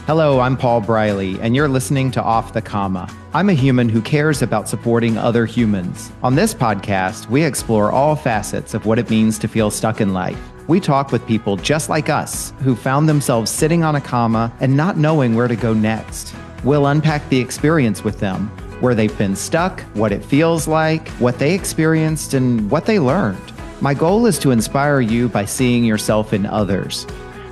Hello, I'm Paul Briley, and you're listening to Off the Comma. I'm a human who cares about supporting other humans. On this podcast, we explore all facets of what it means to feel stuck in life. We talk with people just like us who found themselves sitting on a comma and not knowing where to go next. We'll unpack the experience with them, where they've been stuck, what it feels like, what they experienced, and what they learned. My goal is to inspire you by seeing yourself in others.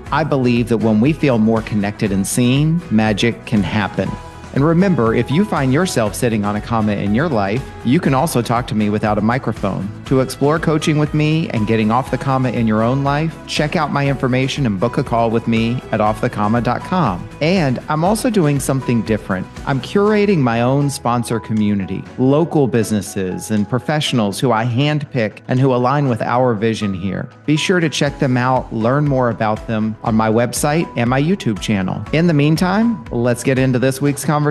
I believe that when we feel more connected and seen, magic can happen. And remember, if you find yourself sitting on a comma in your life, you can also talk to me without a microphone. To explore coaching with me and getting off the comma in your own life, check out my information and book a call with me at offthecomma.com. And I'm also doing something different. I'm curating my own sponsor community, local businesses and professionals who I handpick and who align with our vision here. Be sure to check them out, learn more about them on my website and my YouTube channel. In the meantime, let's get into this week's conversation.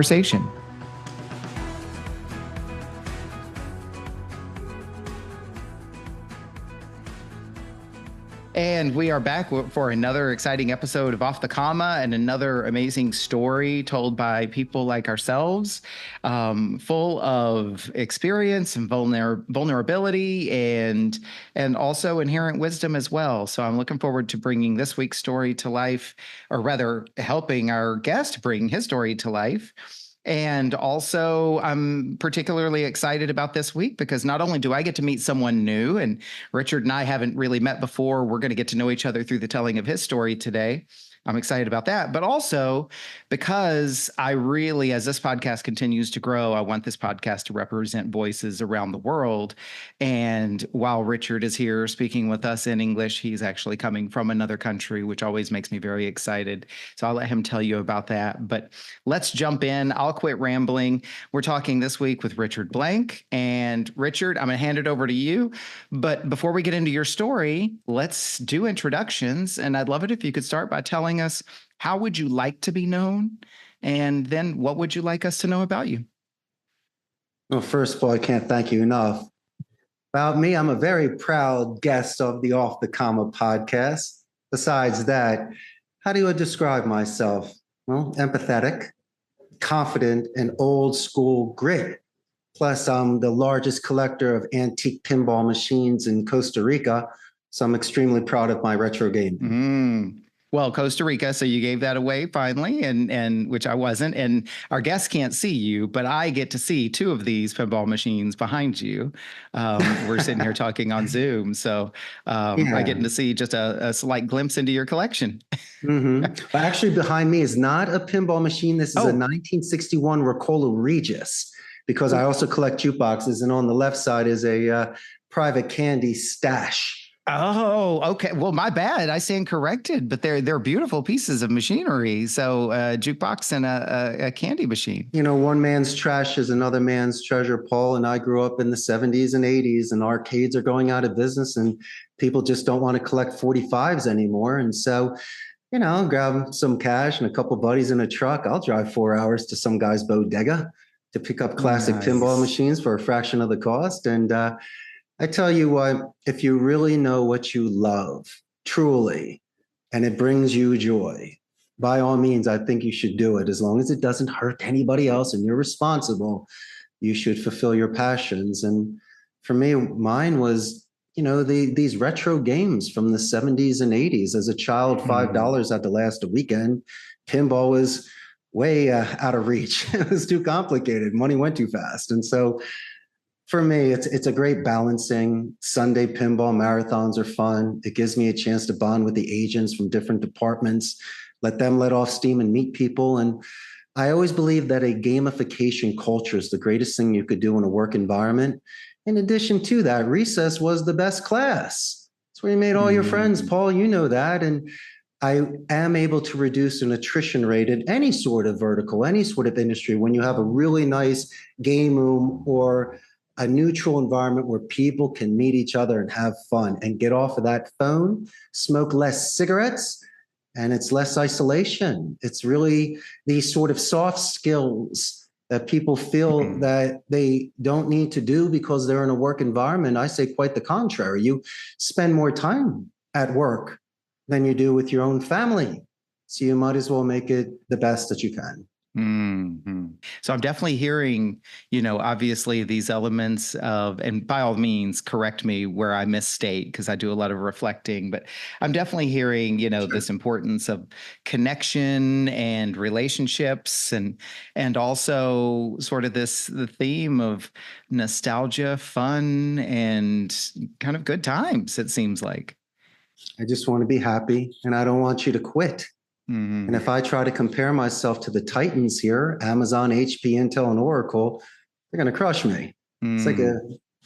And we are back for another exciting episode of Off the Comma and another amazing story told by people like ourselves, full of experience and vulnerability and also inherent wisdom as well. So I'm looking forward to bringing this week's story to life, or rather helping our guest bring his story to life. And also, I'm particularly excited about this week because not only do I get to meet someone new, and Richard and I haven't really met before, we're going to get to know each other through the telling of his story today. I'm excited about that, but also because I really, as this podcast continues to grow, I want this podcast to represent voices around the world. And while Richard is here speaking with us in English, he's actually coming from another country, which always makes me very excited. So I'll let him tell you about that. But let's jump in. I'll quit rambling. We're talking this week with Richard Blank. And Richard, I'm going to hand it over to you. But before we get into your story, let's do introductions. And I'd love it if you could start by telling us, how would you like to be known? And then what would you like us to know about you? Well, first of all, I can't thank you enough. About me, I'm a very proud guest of the Off the Comma podcast. Besides that, how do I describe myself? Well, empathetic, confident, and old school grit. Plus, I'm the largest collector of antique pinball machines in Costa Rica, so I'm extremely proud of my retro game. Well, Costa Rica, so you gave that away finally, and which I wasn't. And our guests can't see you, but I get to see two of these pinball machines behind you. We're sitting here talking on Zoom, so I get to see just a slight glimpse into your collection. But actually, behind me is not a pinball machine. This is a 1961 Ricola Regis, because I also collect jukeboxes, and on the left side is a private candy stash. Oh, okay. Well, my bad. I stand corrected, but they're beautiful pieces of machinery. So a jukebox and a candy machine. You know, one man's trash is another man's treasure, Paul. And I grew up in the 70s and 80s, and arcades are going out of business, and people just don't want to collect 45s anymore. And so, you know, grab some cash and a couple buddies in a truck. I'll drive 4 hours to some guy's bodega to pick up classic pinball machines for a fraction of the cost. And I tell you what, if you really know what you love, truly, and it brings you joy, by all means, I think you should do it. As long as it doesn't hurt anybody else and you're responsible, you should fulfill your passions. And for me, mine was, you know, these retro games from the 70s and 80s. As a child, $5 at the last weekend. Pinball was way out of reach. It was too complicated. Money went too fast. And so for me, it's a great balancing. Sunday pinball marathons are fun. It gives me a chance to bond with the agents from different departments, let them let off steam and meet people. And I always believe that a gamification culture is the greatest thing you could do in a work environment. In addition to that, recess was the best class. It's where you made all your friends, Paul, you know that. And I am able to reduce an attrition rate in any sort of vertical, any sort of industry, when you have a really nice game room or a neutral environment where people can meet each other and have fun and get off of that phone, smoke less cigarettes, and it's less isolation. It's really these sort of soft skills that people feel that they don't need to do because they're in a work environment. I say quite the contrary. You spend more time at work than you do with your own family. So you might as well make it the best that you can. Mm-hmm. So I'm definitely hearing, obviously these elements of, and by all means, correct me where I misstate because I do a lot of reflecting, but I'm definitely hearing, Sure. this importance of connection and relationships and also sort of the theme of nostalgia, fun, and kind of good times, it seems like. I just want to be happy and I don't want you to quit. And Mm-hmm. if I try to compare myself to the Titans here, Amazon, HP, Intel, and Oracle, they're going to crush me. It's like a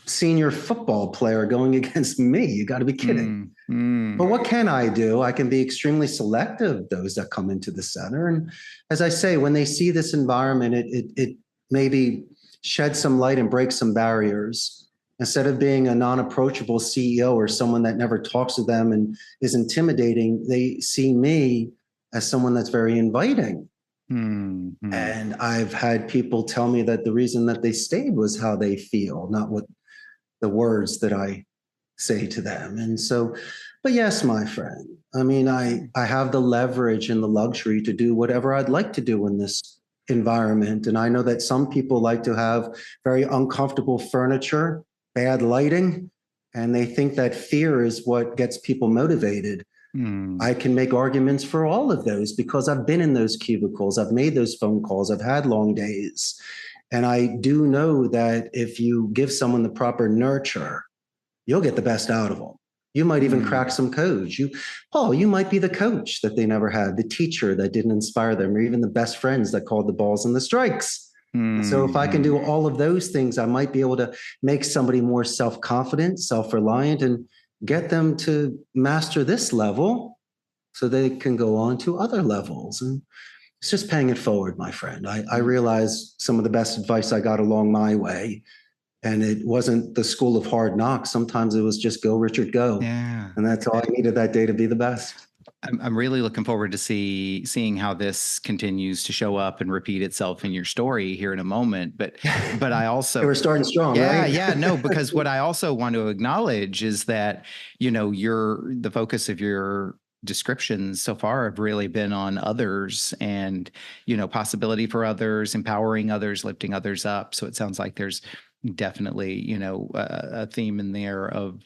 senior football player going against me. You got to be kidding. But what can I do? I can be extremely selective of those that come into the center. And as I say, when they see this environment, it maybe sheds some light and breaks some barriers. Instead of being a non-approachable CEO or someone that never talks to them and is intimidating, they see me as someone that's very inviting. Mm-hmm. And I've had people tell me that the reason that they stayed was how they feel, not what the words that I say to them. And so, but yes, my friend, I mean, I have the leverage and the luxury to do whatever I'd like to do in this environment. And I know that some people like to have very uncomfortable furniture, bad lighting, and they think that fear is what gets people motivated. I can make arguments for all of those because I've been in those cubicles, I've made those phone calls, I've had long days. And I do know that if you give someone the proper nurture, you'll get the best out of them. You might even crack some codes. Paul, you might be the coach that they never had, the teacher that didn't inspire them, or even the best friends that called the balls and the strikes. So if I can do all of those things, I might be able to make somebody more self-confident, self-reliant, and get them to master this level so they can go on to other levels. And it's just paying it forward, my friend. I realize some of the best advice I got along my way. And it wasn't the school of hard knocks. Sometimes it was just go, Richard, go. Yeah. And that's all I needed that day to be the best. I'm really looking forward to seeing how this continues to show up and repeat itself in your story here in a moment. But I also We're starting strong, right? Yeah, no, because what I also want to acknowledge is that, the focus of your descriptions so far have really been on others and, possibility for others, empowering others, lifting others up. So it sounds like there's definitely, a theme in there of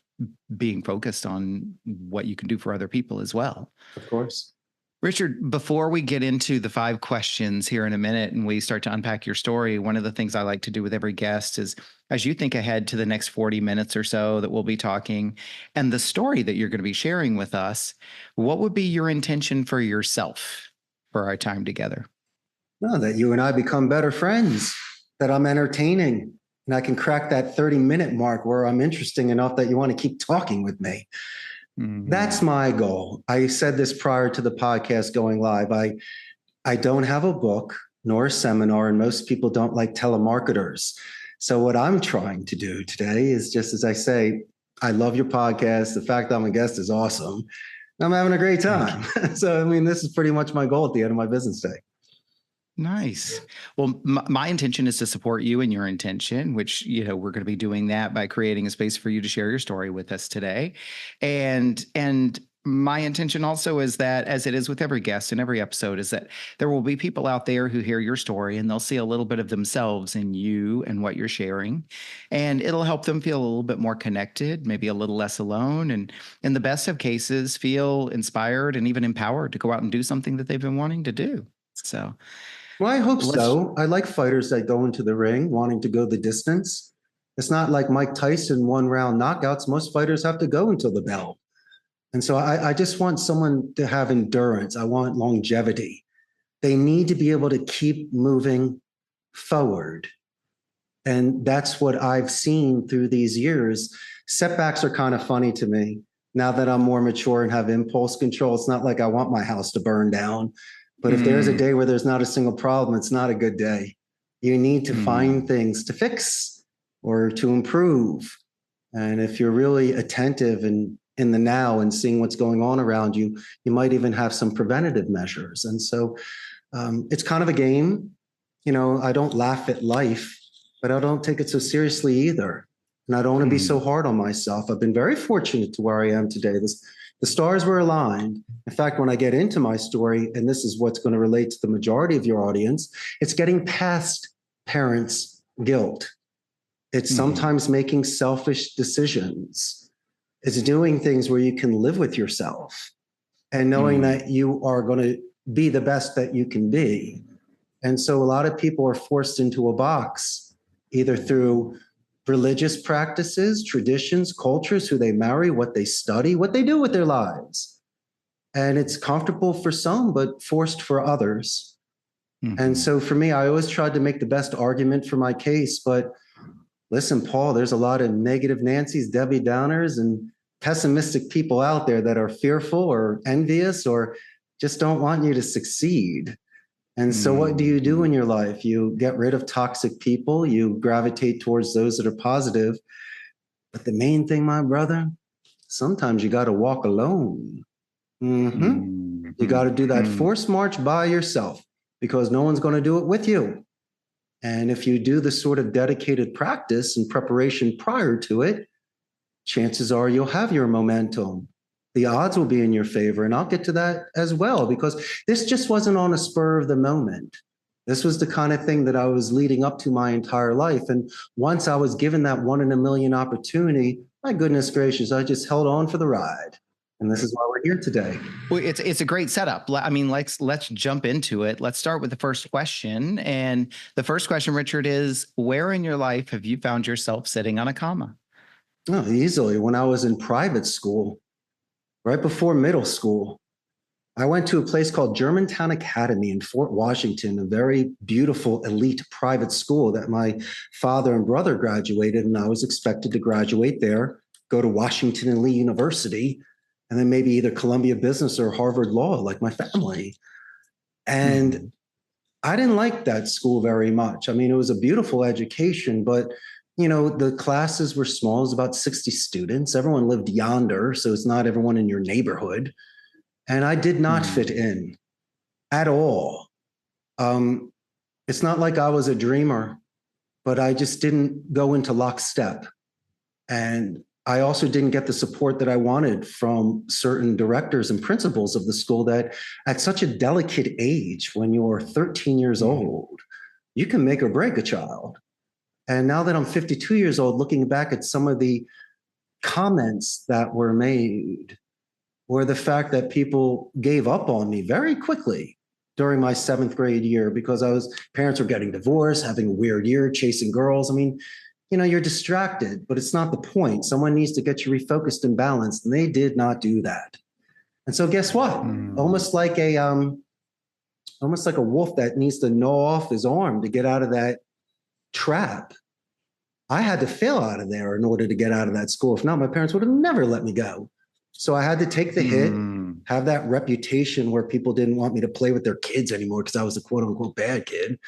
being focused on what you can do for other people as well. Of course. Richard, before we get into the 5 questions here in a minute and we start to unpack your story, one of the things I like to do with every guest is as you think ahead to the next 40 minutes or so that we'll be talking and the story that you're going to be sharing with us, what would be your intention for yourself for our time together? No, that you and I become better friends, that I'm entertaining, and I can crack that 30-minute mark where I'm interesting enough that you want to keep talking with me. That's my goal. I said this prior to the podcast going live. I don't have a book nor a seminar, and most people don't like telemarketers. So what I'm trying to do today is just as I say, I love your podcast. The fact that I'm a guest is awesome. I'm having a great time. So, I mean, this is pretty much my goal at the end of my business day. Nice. Well, my intention is to support you in your intention, which, we're going to be doing that by creating a space for you to share your story with us today. And my intention also is that, as it is with every guest in every episode, is that there will be people out there who hear your story and they'll see a little bit of themselves in you and what you're sharing. And it'll help them feel a little bit more connected, maybe a little less alone. And in the best of cases, feel inspired and even empowered to go out and do something that they've been wanting to do. So, well, I hope so. I like fighters that go into the ring wanting to go the distance. It's not like Mike Tyson 1-round knockouts. Most fighters have to go until the bell. And so I just want someone to have endurance. I want longevity. They need to be able to keep moving forward. And that's what I've seen through these years. Setbacks are kind of funny to me. Now that I'm more mature and have impulse control, it's not like I want my house to burn down. But if there's a day where there's not a single problem, it's not a good day. You need to find things to fix or to improve. And if you're really attentive and in the now and seeing what's going on around you, you might even have some preventative measures. And so it's kind of a game. I don't laugh at life, but I don't take it so seriously either. And I don't want to be so hard on myself. I've been very fortunate to where I am today. The The stars were aligned. In fact, when I get into my story, and this is what's going to relate to the majority of your audience, it's getting past parents' guilt. It's sometimes making selfish decisions. It's doing things where you can live with yourself and knowing that you are going to be the best that you can be. And so a lot of people are forced into a box, either through religious practices, traditions, cultures, who they marry, what they study, what they do with their lives. And it's comfortable for some, but forced for others. And so for me, I always tried to make the best argument for my case. But listen, Paul, there's a lot of negative Nancy's, Debbie Downers, and pessimistic people out there that are fearful or envious or just don't want you to succeed. And so what do you do in your life? You get rid of toxic people, you gravitate towards those that are positive. But the main thing, my brother, sometimes you got to walk alone. You got to do that forced march by yourself because no one's going to do it with you. And if you do the sort of dedicated practice and preparation prior to it, chances are you'll have your momentum. The odds will be in your favor. And I'll get to that as well, because this just wasn't on a spur of the moment. This was the kind of thing that I was leading up to my entire life. And once I was given that 1 in a million opportunity, my goodness gracious, I just held on for the ride. And this is why we're here today. Well, it's a great setup. I mean, let's jump into it. Let's start with the first question. And the first question, Richard, is where in your life have you found yourself sitting on a comma? Oh, easily. When I was in private school, right before middle school, I went to a place called Germantown Academy in Fort Washington, a very beautiful elite private school that my father and brother graduated, and I was expected to graduate there, go to Washington and Lee University, and then maybe either Columbia Business or Harvard Law, like my family. And I didn't like that school very much. I mean, it was a beautiful education, but you know, the classes were small. It was about 60 students. Everyone lived yonder, so it's not everyone in your neighborhood. And I did not fit in at all. It's not like I was a dreamer, but I just didn't go into lockstep. And I also didn't get the support that I wanted from certain directors and principals of the school that at such a delicate age, when you're 13 years old, you can make or break a child. And now that I'm 52 years old, looking back at some of the comments that were made, or the fact that people gave up on me very quickly during my 7th grade year because parents were getting divorced, having a weird year, chasing girls. I mean, you know, you're distracted, but it's not the point. Someone needs to get you refocused and balanced, and they did not do that. And so guess what? Almost like a wolf that needs to gnaw off his arm to get out of that trap. I had to fail out of there in order to get out of that school. If not, my parents would have never let me go. So I had to take the hit, have that reputation where people didn't want me to play with their kids anymore because I was a quote unquote bad kid.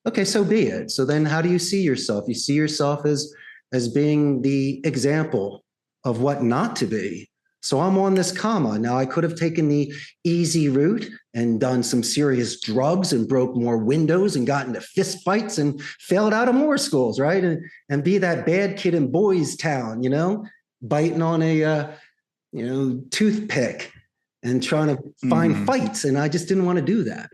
Okay, so be it. So then how do you see yourself? You see yourself as being the example of what not to be. So I'm on this comma. Now I could have taken the easy route and done some serious drugs and broke more windows and got into fist fights and failed out of more schools, right? And be that bad kid in Boys Town, you know, biting on a toothpick and trying to find fights. And I just didn't want to do that.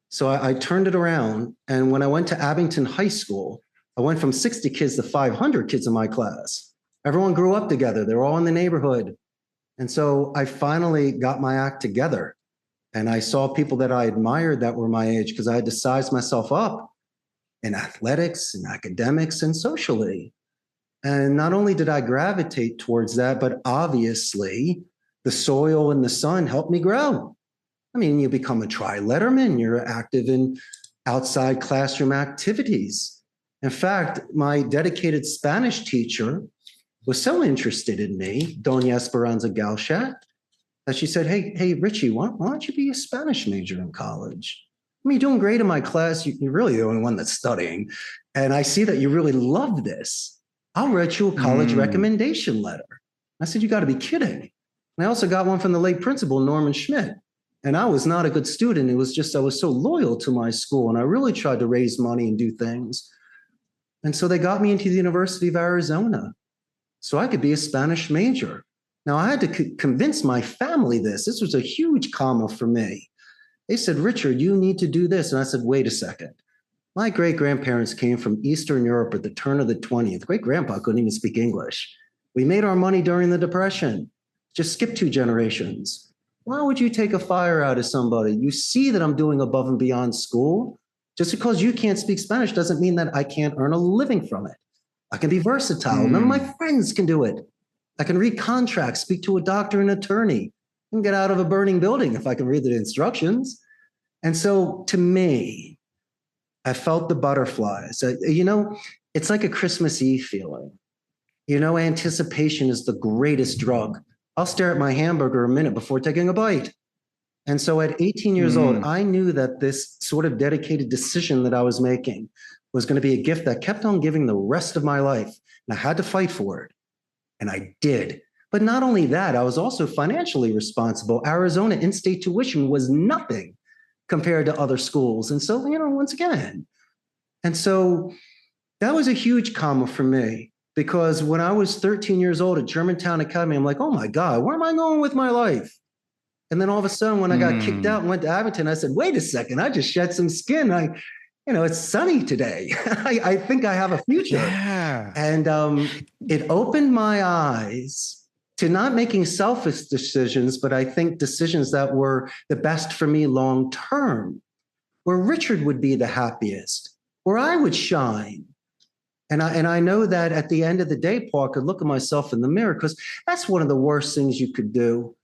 So I turned it around. And when I went to Abington High School, I went from 60 kids to 500 kids in my class. Everyone grew up together. They're all in the neighborhood. And so I finally got my act together. And I saw people that I admired that were my age because I had to size myself up in athletics and academics and socially. And not only did I gravitate towards that, but obviously the soil and the sun helped me grow. I mean, you become a tri-letterman, you're active in outside classroom activities. In fact, my dedicated Spanish teacher was so interested in me, Doña Esperanza Galchat, that she said, hey, Richie, why don't you be a Spanish major in college? I mean, you're doing great in my class. You're really the only one that's studying. And I see that you really love this. I'll write you a college recommendation letter. I said, you got to be kidding. And I also got one from the late principal, Norman Schmidt. And I was not a good student. It was just I was so loyal to my school. And I really tried to raise money and do things. And so they got me into the University of Arizona so I could be a Spanish major. Now I had to convince my family this. This was a huge comma for me. They said, Richard, you need to do this. And I said, wait a second. My great grandparents came from Eastern Europe at the turn of the 20th. Great grandpa couldn't even speak English. We made our money during the Depression. Just skip 2 generations. Why would you take a fire out of somebody? You see that I'm doing above and beyond school. Just because you can't speak Spanish doesn't mean that I can't earn a living from it. I can be versatile. None of my friends can do it. I can read contracts, speak to a doctor and attorney, and get out of a burning building if I can read the instructions. And so to me, I felt the butterflies. It's like a Christmas Eve feeling. Anticipation is the greatest drug. I'll stare at my hamburger a minute before taking a bite. And so at 18 years old, I knew that this sort of dedicated decision that I was making was going to be a gift that kept on giving the rest of my life. And I had to fight for it. And I did. But not only that, I was also financially responsible. Arizona in-state tuition was nothing compared to other schools. And so, once again. And so that was a huge comma for me, because when I was 13 years old at Germantown Academy, I'm like, oh my God, where am I going with my life? And then all of a sudden, when I got kicked out and went to Abington, I said, wait a second, I just shed some skin. It's sunny today. I think I have a future. Yeah. And it opened my eyes to not making selfish decisions, but I think decisions that were the best for me long term, where Richard would be the happiest, where I would shine. And I know that at the end of the day, Paul, I could look at myself in the mirror, because that's one of the worst things you could do,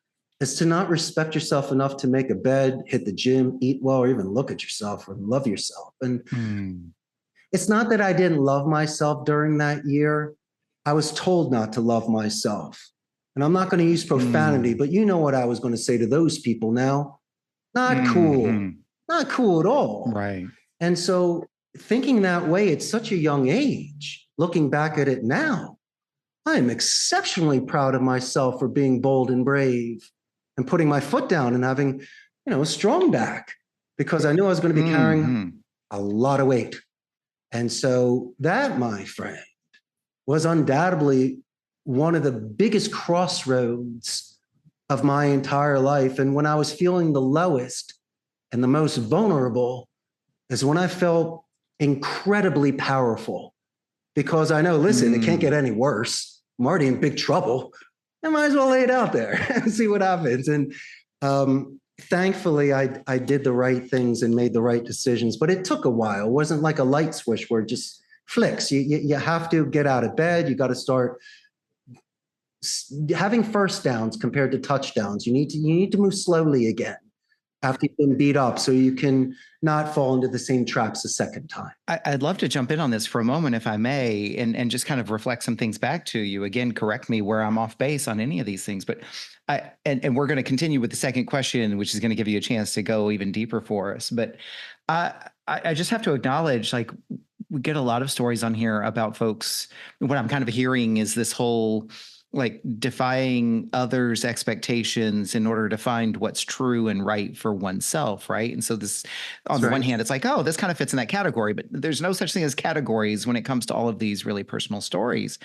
is to not respect yourself enough to make a bed, hit the gym, eat well, or even look at yourself or love yourself. And it's not that I didn't love myself during that year. I was told not to love myself. And I'm not going to use profanity, but you know what I was going to say to those people now. Not cool. Not cool at all. Right. And so thinking that way at such a young age, looking back at it now, I am exceptionally proud of myself for being bold and brave and putting my foot down and having, a strong back, because I knew I was going to be carrying a lot of weight. And so that, my friend, was undoubtedly one of the biggest crossroads of my entire life. And when I was feeling the lowest and the most vulnerable is when I felt incredibly powerful, because I know, listen, it can't get any worse. I'm already in big trouble. I might as well lay it out there and see what happens. And thankfully, I did the right things and made the right decisions, but it took a while. It wasn't like a light switch where it just flicks. You have to get out of bed. You got to start having first downs compared to touchdowns. You need to move slowly again after you've been beat up, so you can not fall into the same traps a second time. I'd love to jump in on this for a moment, if I may, and just kind of reflect some things back to you. Again, correct me where I'm off base on any of these things, but and we're going to continue with the second question, which is going to give you a chance to go even deeper for us. But I just have to acknowledge, like, we get a lot of stories on here about folks. What I'm kind of hearing is this whole, like, defying others' expectations in order to find what's true and right for oneself, right? And so this, on the one hand, it's like, oh, this kind of fits in that category, but there's no such thing as categories when it comes to all of these really personal stories.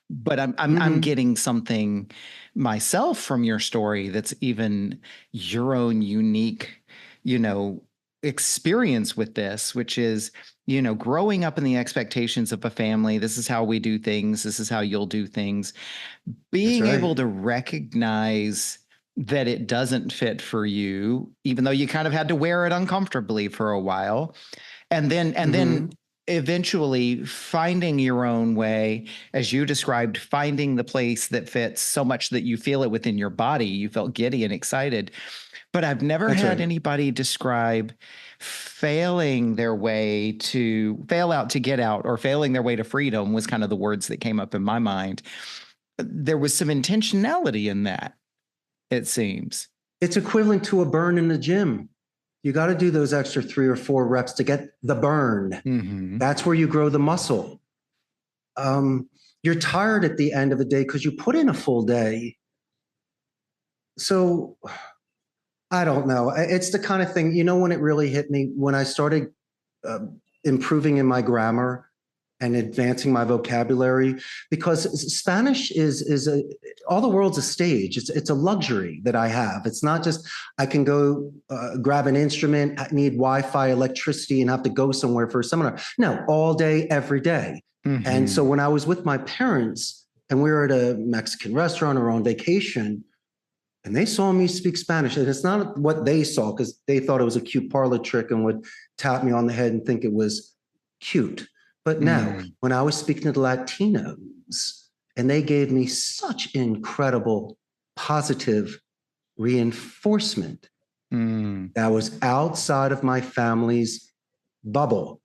But I'm getting something myself from your story that's even your own unique, experience with this, which is, growing up in the expectations of a family. This is how we do things. This is how you'll do things. Being able to recognize that it doesn't fit for you, even though you kind of had to wear it uncomfortably for a while. And then eventually finding your own way, as you described, finding the place that fits so much that you feel it within your body. You felt giddy and excited. But I've never had anybody describe failing their way to fail out to get out, or failing their way to freedom was kind of the words that came up in my mind. There was some intentionality in that, it seems. It's equivalent to a burn in the gym. You got to do those extra 3 or 4 reps to get the burn. That's where you grow the muscle. You're tired at the end of the day because you put in a full day. So I don't know. It's the kind of thing, when it really hit me, when I started improving in my grammar, and advancing my vocabulary, because Spanish is all the world's a stage. It's a luxury that I have. It's not just I can go grab an instrument, I need Wi-Fi, electricity, and have to go somewhere for a seminar. No, all day, every day. And so when I was with my parents and we were at a Mexican restaurant or on vacation, and they saw me speak Spanish, and it's not what they saw because they thought it was a cute parlor trick and would tap me on the head and think it was cute. But now, when I was speaking to the Latinos, and they gave me such incredible positive reinforcement that was outside of my family's bubble.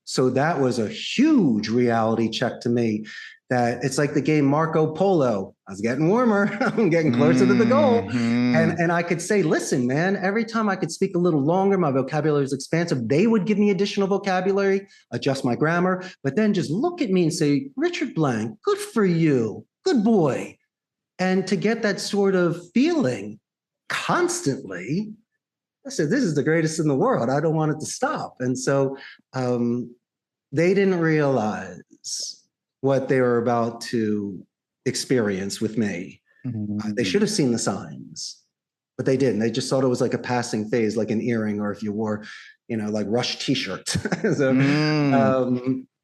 So that was a huge reality check to me, that it's like the game Marco Polo. I was getting warmer. I'm getting closer to the goal. And I could say, listen, man, every time I could speak a little longer, my vocabulary was expansive. They would give me additional vocabulary, adjust my grammar, but then just look at me and say, Richard Blank, good for you. Good boy. And to get that sort of feeling constantly, I said, this is the greatest in the world. I don't want it to stop. And so they didn't realize what they were about to experience with me. They should have seen the signs, but they didn't. They just thought it was like a passing phase, like an earring, or if you wore, like Rush t-shirts. So,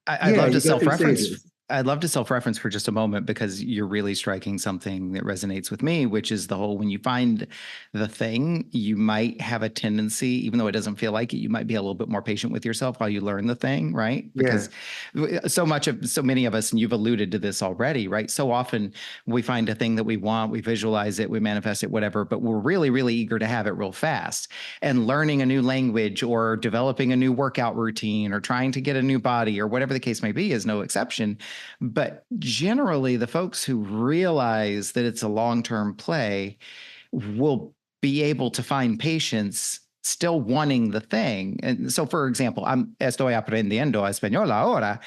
I'd love to self-reference. I'd love to self-reference for just a moment, because you're really striking something that resonates with me, which is the whole, when you find the thing, you might have a tendency, even though it doesn't feel like it, you might be a little bit more patient with yourself while you learn the thing, right? Because so many of us, and you've alluded to this already, right? So often we find a thing that we want, we visualize it, we manifest it, whatever, but we're really, really eager to have it real fast. And learning a new language or developing a new workout routine or trying to get a new body or whatever the case may be is no exception. But generally, the folks who realize that it's a long-term play will be able to find patience still wanting the thing. And so, for example, estoy aprendiendo español ahora.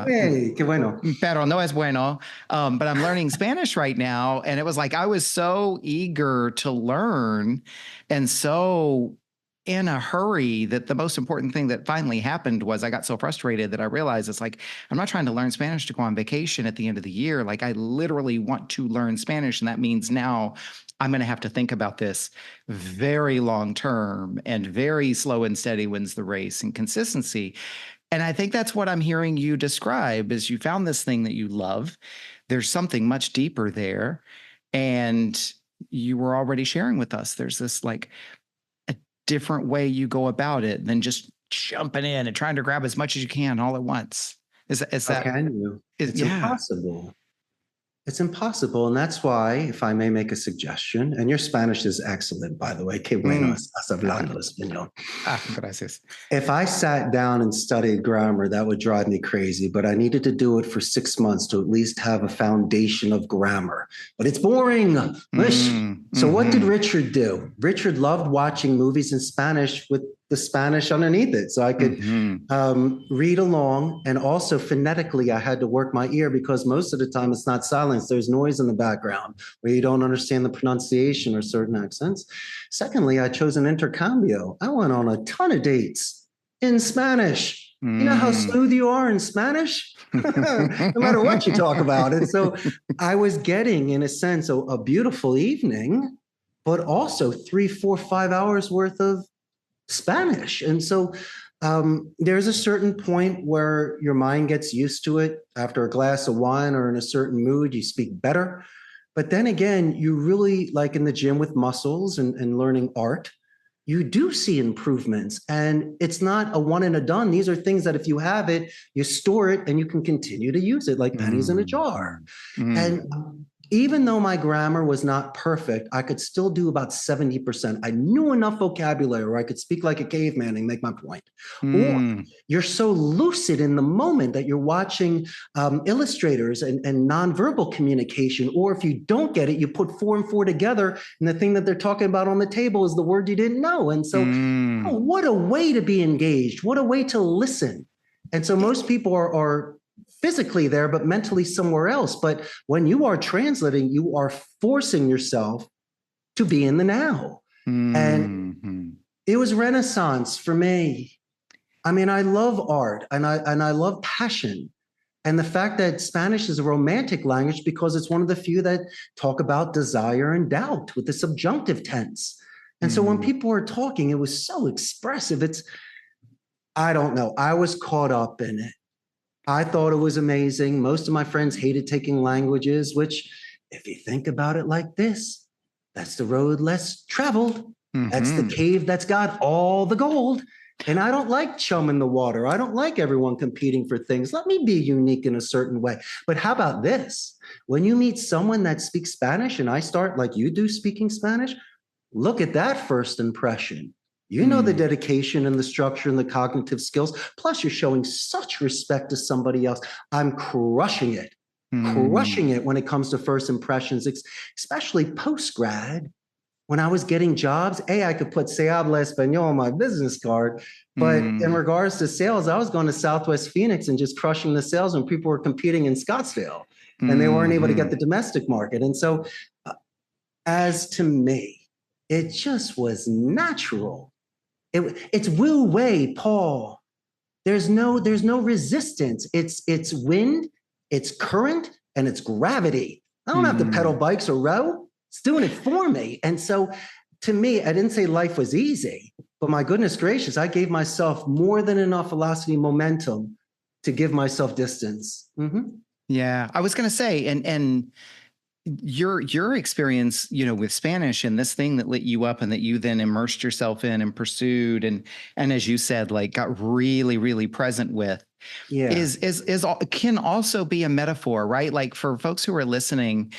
Hey, qué bueno. Pero no es bueno. But I'm learning Spanish right now. And it was like I was so eager to learn and so in a hurry that the most important thing that finally happened was I got so frustrated that I realized it's like, I'm not trying to learn Spanish to go on vacation at the end of the year. Like, I literally want to learn Spanish. And that means now I'm going to have to think about this very long term, and very slow and steady wins the race, and consistency. And I think that's what I'm hearing you describe is you found this thing that you love. There's something much deeper there. And you were already sharing with us, there's this like different way you go about it than just jumping in and trying to grab as much as you can all at once. Is that? How can you? It's impossible. It's impossible. And that's why, if I may make a suggestion, and your Spanish is excellent, by the way. Qué bueno estás hablando español. Gracias. If I sat down and studied grammar, that would drive me crazy, but I needed to do it for 6 months to at least have a foundation of grammar. But it's boring. So what did Richard do? Richard loved watching movies in Spanish with the Spanish underneath it. So I could read along. And also phonetically, I had to work my ear, because most of the time it's not silence. There's noise in the background where you don't understand the pronunciation or certain accents. Secondly, I chose an intercambio. I went on a ton of dates in Spanish. You know how smooth you are in Spanish? No matter what you talk about. And so I was getting, in a sense, a beautiful evening, but also 3, 4, 5 hours worth of Spanish. And so there's a certain point where your mind gets used to it. After a glass of wine or in a certain mood, you speak better. But then again, you really, like in the gym with muscles and learning art, you do see improvements. And it's not a one and a done. These are things that if you have it, you store it and you can continue to use it like pennies in a jar. And even though my grammar was not perfect, I could still do about 70%. I knew enough vocabulary where I could speak like a caveman and make my point. Or you're so lucid in the moment that you're watching illustrators and nonverbal communication. Or if you don't get it, you put 4 and 4 together, and the thing that they're talking about on the table is the word you didn't know. And so what a way to be engaged. What a way to listen. And so most people are physically there, but mentally somewhere else. But when you are translating, you are forcing yourself to be in the now. And it was Renaissance for me. I mean, I love art and I love passion. And the fact that Spanish is a romantic language because it's one of the few that talk about desire and doubt with the subjunctive tense. And so when people were talking, it was so expressive. I don't know. I was caught up in it. I thought it was amazing. Most of my friends hated taking languages, which, if you think about it like this, that's the road less traveled. That's the cave that's got all the gold. And I don't like chum in the water. I don't like everyone competing for things. Let me be unique in a certain way. But how about this? When you meet someone that speaks Spanish and I start like you do speaking Spanish, look at that first impression. You know the dedication and the structure and the cognitive skills. Plus, you're showing such respect to somebody else. I'm crushing it when it comes to first impressions, especially post-grad. When I was getting jobs, I could put "Se habla español" on my business card. But in regards to sales, I was going to Southwest Phoenix and just crushing the sales when people were competing in Scottsdale and they weren't able to get the domestic market. And so, as to me, it just was natural. It's Wu Wei, Paul. There's no resistance. It's wind, it's current, and it's gravity. I don't have to pedal bikes or row. It's doing it for me. And so to me, I didn't say life was easy, but my goodness gracious, I gave myself more than enough velocity momentum to give myself distance. Yeah, I was going to say, and your experience, with Spanish and this thing that lit you up and that you then immersed yourself in and pursued and as you said, like got really, really present with, is can also be a metaphor, right? Like for folks who are listening,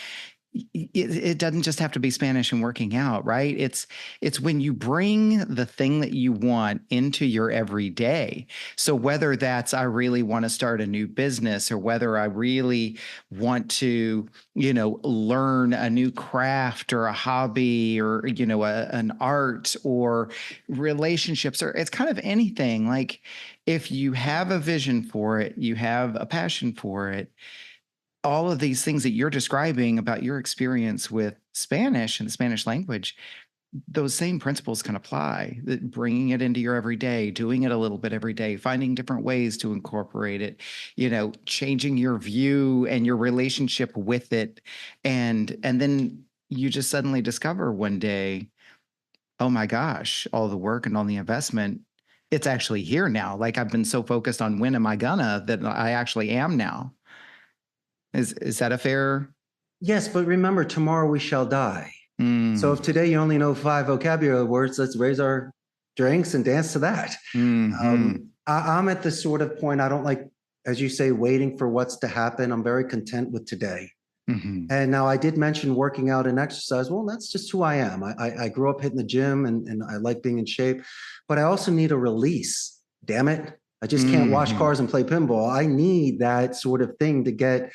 it doesn't just have to be Spanish and working out, right? It's when you bring the thing that you want into your everyday. So whether that's I really want to start a new business or whether I really want to, learn a new craft or a hobby or, an art or relationships, or it's kind of anything. Like if you have a vision for it, you have a passion for it, all of these things that you're describing about your experience with Spanish and the Spanish language, those same principles can apply. That bringing it into your everyday, doing it a little bit every day, finding different ways to incorporate it, changing your view and your relationship with it. And then you just suddenly discover one day, oh my gosh, all the work and all the investment, it's actually here now. Like I've been so focused on when am I gonna that I actually am now. Is that a fair? Yes, but remember, tomorrow we shall die. So if today you only know 5 vocabulary words, let's raise our drinks and dance to that. I'm at the sort of point, I don't like, as you say, waiting for what's to happen. I'm very content with today. And now I did mention working out and exercise. Well, that's just who I am. I grew up hitting the gym and I like being in shape, but I also need a release. Damn it. I just can't wash cars and play pinball. I need that sort of thing to get,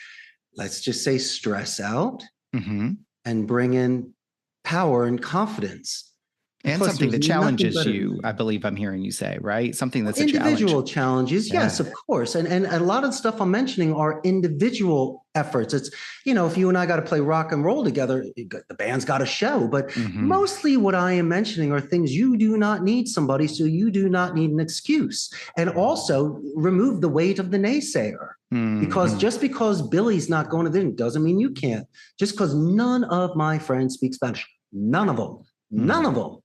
let's just say, stress out and bring in power and confidence. And Plus, something that there's challenges nothing you, I believe I'm hearing you say, right? Something that's a individual challenge. challenges. Yes, of course. And a lot of the stuff I'm mentioning are individual efforts. It's, if you and I got to play rock and roll together, the band's got a show. But mostly what I am mentioning are things you do not need somebody, so you do not need an excuse. And also remove the weight of the naysayer. Because just because Billy's not going to the doesn't mean you can't. Just because none of my friends speak Spanish, none of them.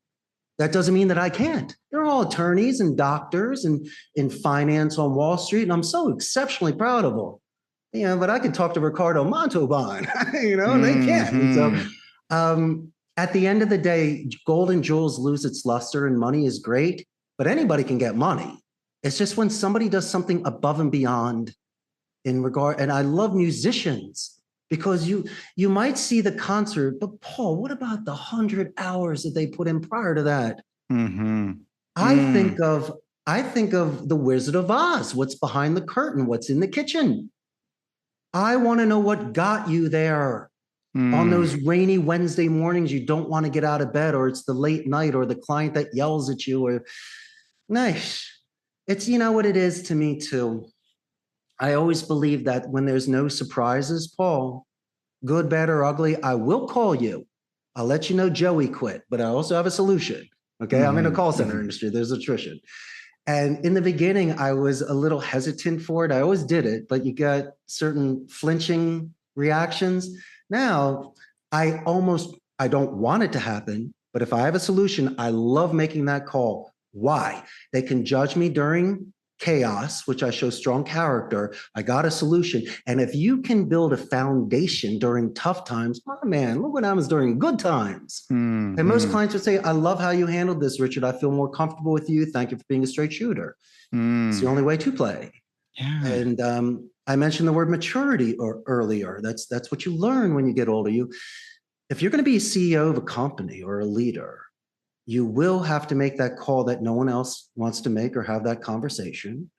That doesn't mean that I can't. They're all attorneys and doctors and in finance on Wall Street, and I'm so exceptionally proud of them. But I could talk to Ricardo Montalban, and they can't. And so at the end of the day, gold and jewels lose its luster and money is great, but anybody can get money. It's just when somebody does something above and beyond in regard, and I love musicians. Because you might see the concert, but Paul, what about the 100 hours that they put in prior to that? I think of the Wizard of Oz. What's behind the curtain? What's in the kitchen? I want to know what got you there on those rainy Wednesday mornings. You don't want to get out of bed, or it's the late night, or the client that yells at you, or nice. It's what it is to me too. I always believe that when there's no surprises, Paul, good, bad, or ugly, I will call you. I'll let you know Joey quit, but I also have a solution. Okay. I'm in a call center industry. There's attrition. And in the beginning, I was a little hesitant for it. I always did it, but you got certain flinching reactions. Now, I don't want it to happen, but if I have a solution, I love making that call. Why? They can judge me during chaos, which I show strong character. I got a solution. And if you can build a foundation during tough times, my man, look what happens during good times. And most clients would say, I love how you handled this, Richard. I feel more comfortable with you. Thank you for being a straight shooter. It's the only way to play. Yeah. And I mentioned the word maturity earlier. That's what you learn when you get older. If you're going to be a CEO of a company or a leader, you will have to make that call that no one else wants to make or have that conversation,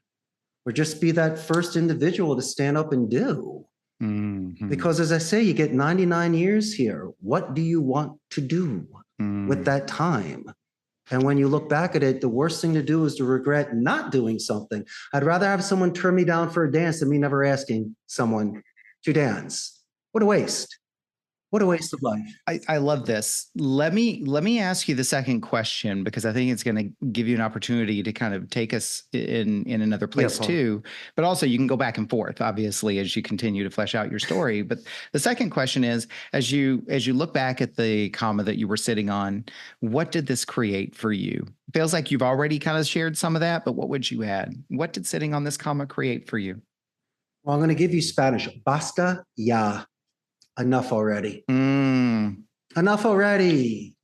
or just be that first individual to stand up and do. Because as I say, you get 99 years here. What do you want to do with that time? And when you look back at it, the worst thing to do is to regret not doing something. I'd rather have someone turn me down for a dance than me never asking someone to dance. What a waste. What a waste of life. I love this. Let me ask you the second question, because I think it's going to give you an opportunity to kind of take us in another place too. But also you can go back and forth, obviously, as you continue to flesh out your story. But the second question is, as you look back at the comma that you were sitting on, what did this create for you? It feels like you've already kind of shared some of that, but what would you add? What did sitting on this comma create for you? Well, I'm going to give you Spanish. Basta ya. Enough already. Enough already.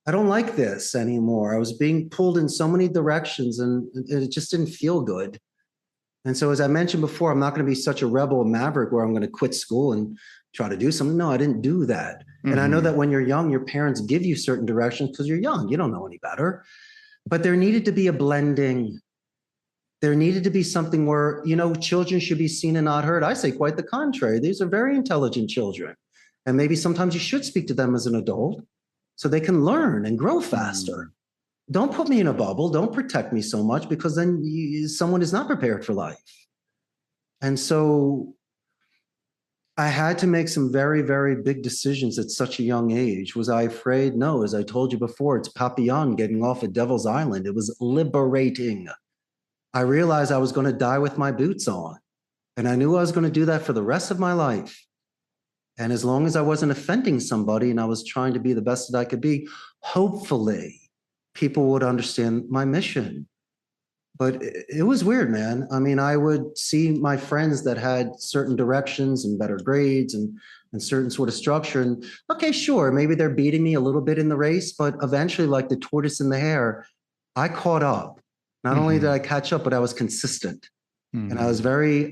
I don't like this anymore. I was being pulled in so many directions and it just didn't feel good. And so, as I mentioned before, I'm not going to be such a rebel maverick where I'm going to quit school and try to do something. No, I didn't do that. And I know that when you're young, your parents give you certain directions because you're young. You don't know any better. But there needed to be a blending. There needed to be something where, children should be seen and not heard. I say quite the contrary. These are very intelligent children. And maybe sometimes you should speak to them as an adult so they can learn and grow faster. Don't put me in a bubble. Don't protect me so much, because then someone is not prepared for life. And so I had to make some very, very big decisions at such a young age. Was I afraid? No. As I told you before, it's Papillon getting off at Devil's Island. It was liberating. I realized I was going to die with my boots on. And I knew I was going to do that for the rest of my life. And as long as I wasn't offending somebody and I was trying to be the best that I could be, hopefully people would understand my mission. But it was weird, man. I mean, I would see my friends that had certain directions and better grades and certain sort of structure. And okay, sure, maybe they're beating me a little bit in the race, but eventually, like the tortoise in the hare, I caught up. Not only did I catch up, but I was consistent. And I was very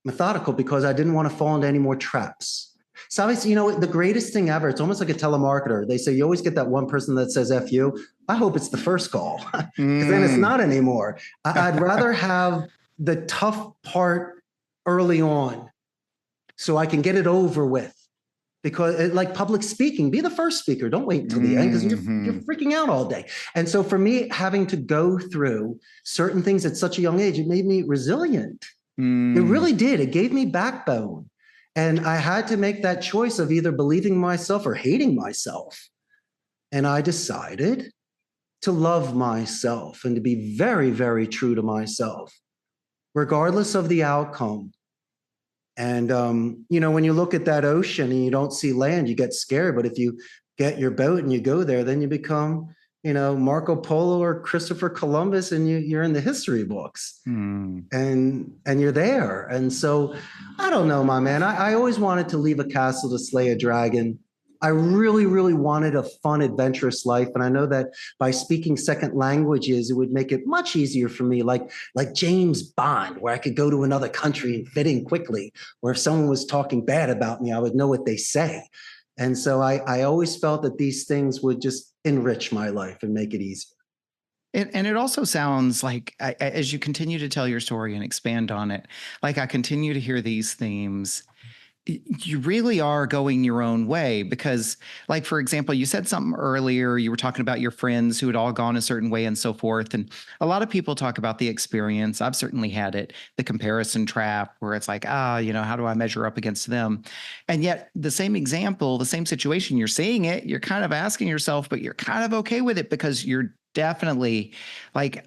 methodical because I didn't want to fall into any more traps. So obviously, the greatest thing ever, it's almost like a telemarketer. They say you always get that one person that says F you. I hope it's the first call, because then it's not anymore. I'd rather have the tough part early on so I can get it over with. Because like public speaking, be the first speaker. Don't wait until the end, because you're freaking out all day. And so for me, having to go through certain things at such a young age, it made me resilient. It really did. It gave me backbone. And I had to make that choice of either believing myself or hating myself. And I decided to love myself and to be very, very true to myself, regardless of the outcome. And, when you look at that ocean and you don't see land, you get scared. But if you get your boat and you go there, then you become, Marco Polo or Christopher Columbus, and you're in the history books and you're there. And so I don't know, my man, I always wanted to leave a castle to slay a dragon. I really, really wanted a fun, adventurous life. And I know that by speaking second languages, it would make it much easier for me, like James Bond, where I could go to another country and fit in quickly, or if someone was talking bad about me, I would know what they say. And so I always felt that these things would just enrich my life and make it easier. And it also sounds like, as you continue to tell your story and expand on it, like I continue to hear these themes. You really are going your own way, because, like, for example, you said something earlier, you were talking about your friends who had all gone a certain way and so forth. And a lot of people talk about the experience. I've certainly had it, the comparison trap, where it's like, how do I measure up against them? And yet the same example, the same situation, you're seeing it, you're kind of asking yourself, but you're kind of okay with it, because you're definitely like,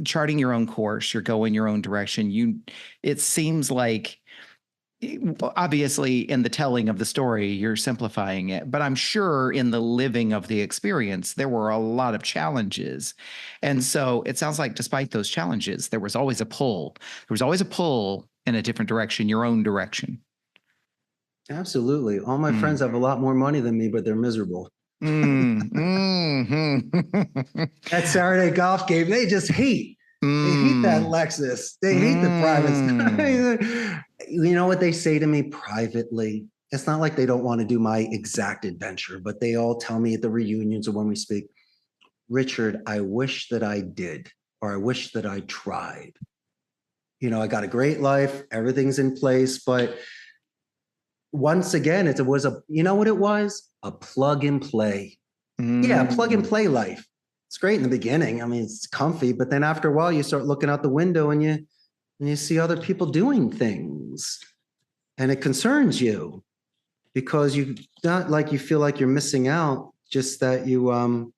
charting your own course, you're going your own direction. It seems like, obviously in the telling of the story, you're simplifying it, but I'm sure in the living of the experience, there were a lot of challenges. And so it sounds like despite those challenges, there was always a pull. There was always a pull in a different direction, your own direction. Absolutely. All my friends have a lot more money than me, but they're miserable. That Saturday golf game, they just hate. They hate that Lexus. They hate the private. You know what they say to me privately? It's not like they don't want to do my exact adventure, but they all tell me at the reunions or when we speak, Richard, I wish that I did, or I wish that I tried. You know, I got a great life, everything's in place, but once again, it was you know what it was? A plug and play. Yeah, plug and play life. It's great in the beginning. I mean, it's comfy, but then after a while, you start looking out the window and you see other people doing things, and it concerns you because you not like you feel like you're missing out, just that you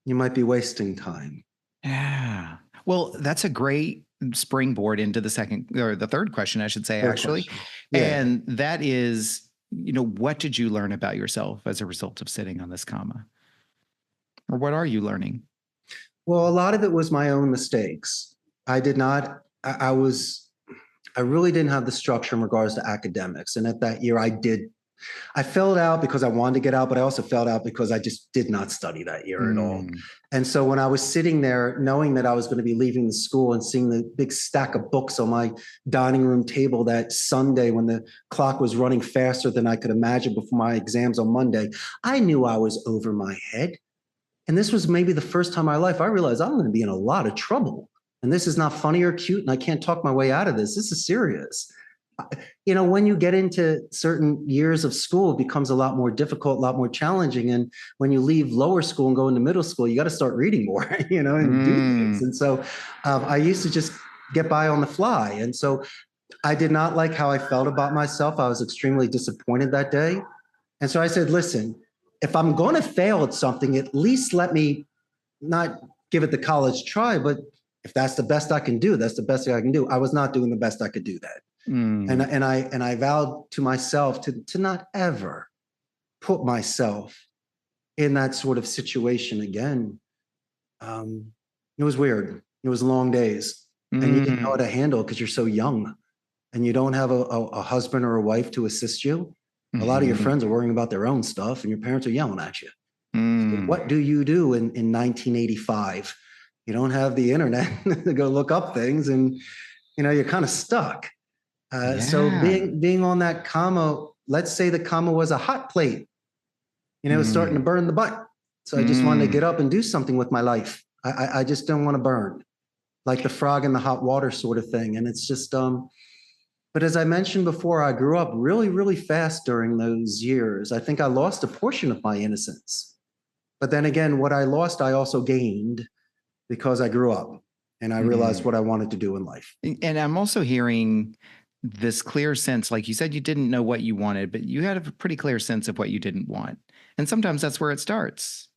might be wasting time. Yeah. Well, that's a great springboard into the second or the third question, I should say, actually. Yeah. And that is, what did you learn about yourself as a result of sitting on this comma? Or what are you learning? Well, a lot of it was my own mistakes. I really didn't have the structure in regards to academics. And at that year, I failed out because I wanted to get out, but I also failed out because I just did not study that year at all. And so when I was sitting there, knowing that I was going to be leaving the school and seeing the big stack of books on my dining room table that Sunday when the clock was running faster than I could imagine before my exams on Monday, I knew I was over my head. And this was maybe the first time in my life I realized I'm going to be in a lot of trouble. And this is not funny or cute, and I can't talk my way out of this. This is serious. When you get into certain years of school, it becomes a lot more difficult, a lot more challenging. And when you leave lower school and go into middle school, you got to start reading more, and do things. And so I used to just get by on the fly. And so I did not like how I felt about myself. I was extremely disappointed that day. And so I said, listen, if I'm going to fail at something, at least let me not give it the college try, but if that's the best I can do, that's the best thing I can do. I was not doing the best I could do that. And I vowed to myself to not ever put myself in that sort of situation again. It was weird. It was long days, and you didn't know how to handle it because you're so young, and you don't have a husband or a wife to assist you. A lot of your friends are worrying about their own stuff, and your parents are yelling at you. So what do you do in 1985? You don't have the internet to go look up things, and you're kind of stuck. So being on that comma, let's say the comma was a hot plate, it was starting to burn the butt. So I just wanted to get up and do something with my life. I just don't want to burn, like the frog in the hot water sort of thing. And it's just, but as I mentioned before, I grew up really, really fast during those years. I think I lost a portion of my innocence. But then again, what I lost, I also gained because I grew up and I realized what I wanted to do in life. And I'm also hearing this clear sense, like you said, you didn't know what you wanted, but you had a pretty clear sense of what you didn't want. And sometimes that's where it starts.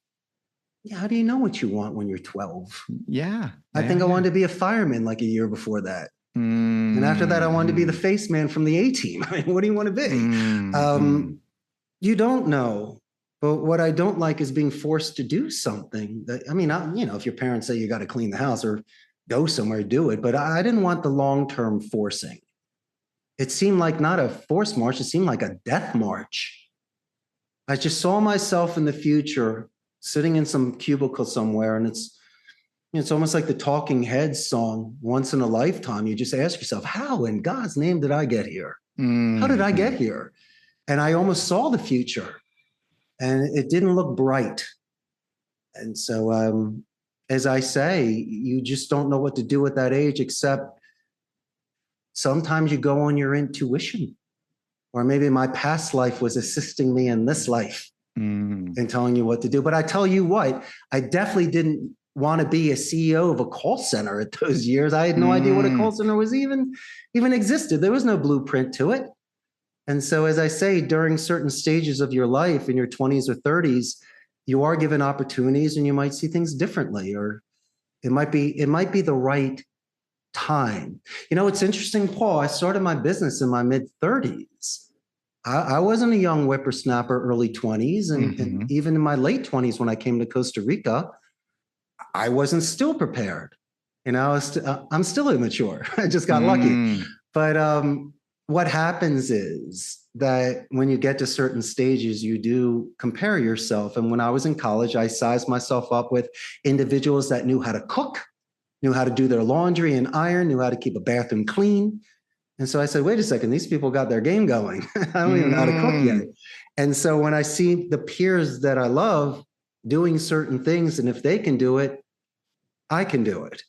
Yeah, how do you know what you want when you're 12? Yeah. I think I wanted to be a fireman like a year before that. And after that, I wanted to be the face man from the A-team. I mean, what do you want to be? You don't know. But what I don't like is being forced to do something that, if your parents say you got to clean the house or go somewhere, do it. But I didn't want the long-term forcing. It seemed like not a forced march. It seemed like a death march. I just saw myself in the future sitting in some cubicle somewhere. And it's almost like the Talking Heads song, Once in a Lifetime. You just ask yourself, how in God's name did I get here? How did I get here? And I almost saw the future. And it didn't look bright. And so, as I say, you just don't know what to do at that age, except sometimes you go on your intuition. Or maybe my past life was assisting me in this life and telling you what to do. But I tell you what, I definitely didn't want to be a CEO of a call center at those years. I had no idea what a call center was even existed. There was no blueprint to it. And so, as I say, during certain stages of your life, in your 20s or 30s, you are given opportunities and you might see things differently, or it might be the right time. It's interesting, Paul. I started my business in my mid 30s. I wasn't a young whippersnapper, early 20s, and Hmm. even in my late 20s when I came to Costa Rica, I wasn't still prepared. I'm still immature. I just got lucky. Mm. But what happens is that when you get to certain stages, you do compare yourself. And when I was in college, I sized myself up with individuals that knew how to cook, knew how to do their laundry and iron, knew how to keep a bathroom clean. And so I said, wait a second, these people got their game going. I don't even know how to cook yet. Mm. And so when I see the peers that I love doing certain things, and if they can do it, I can do it.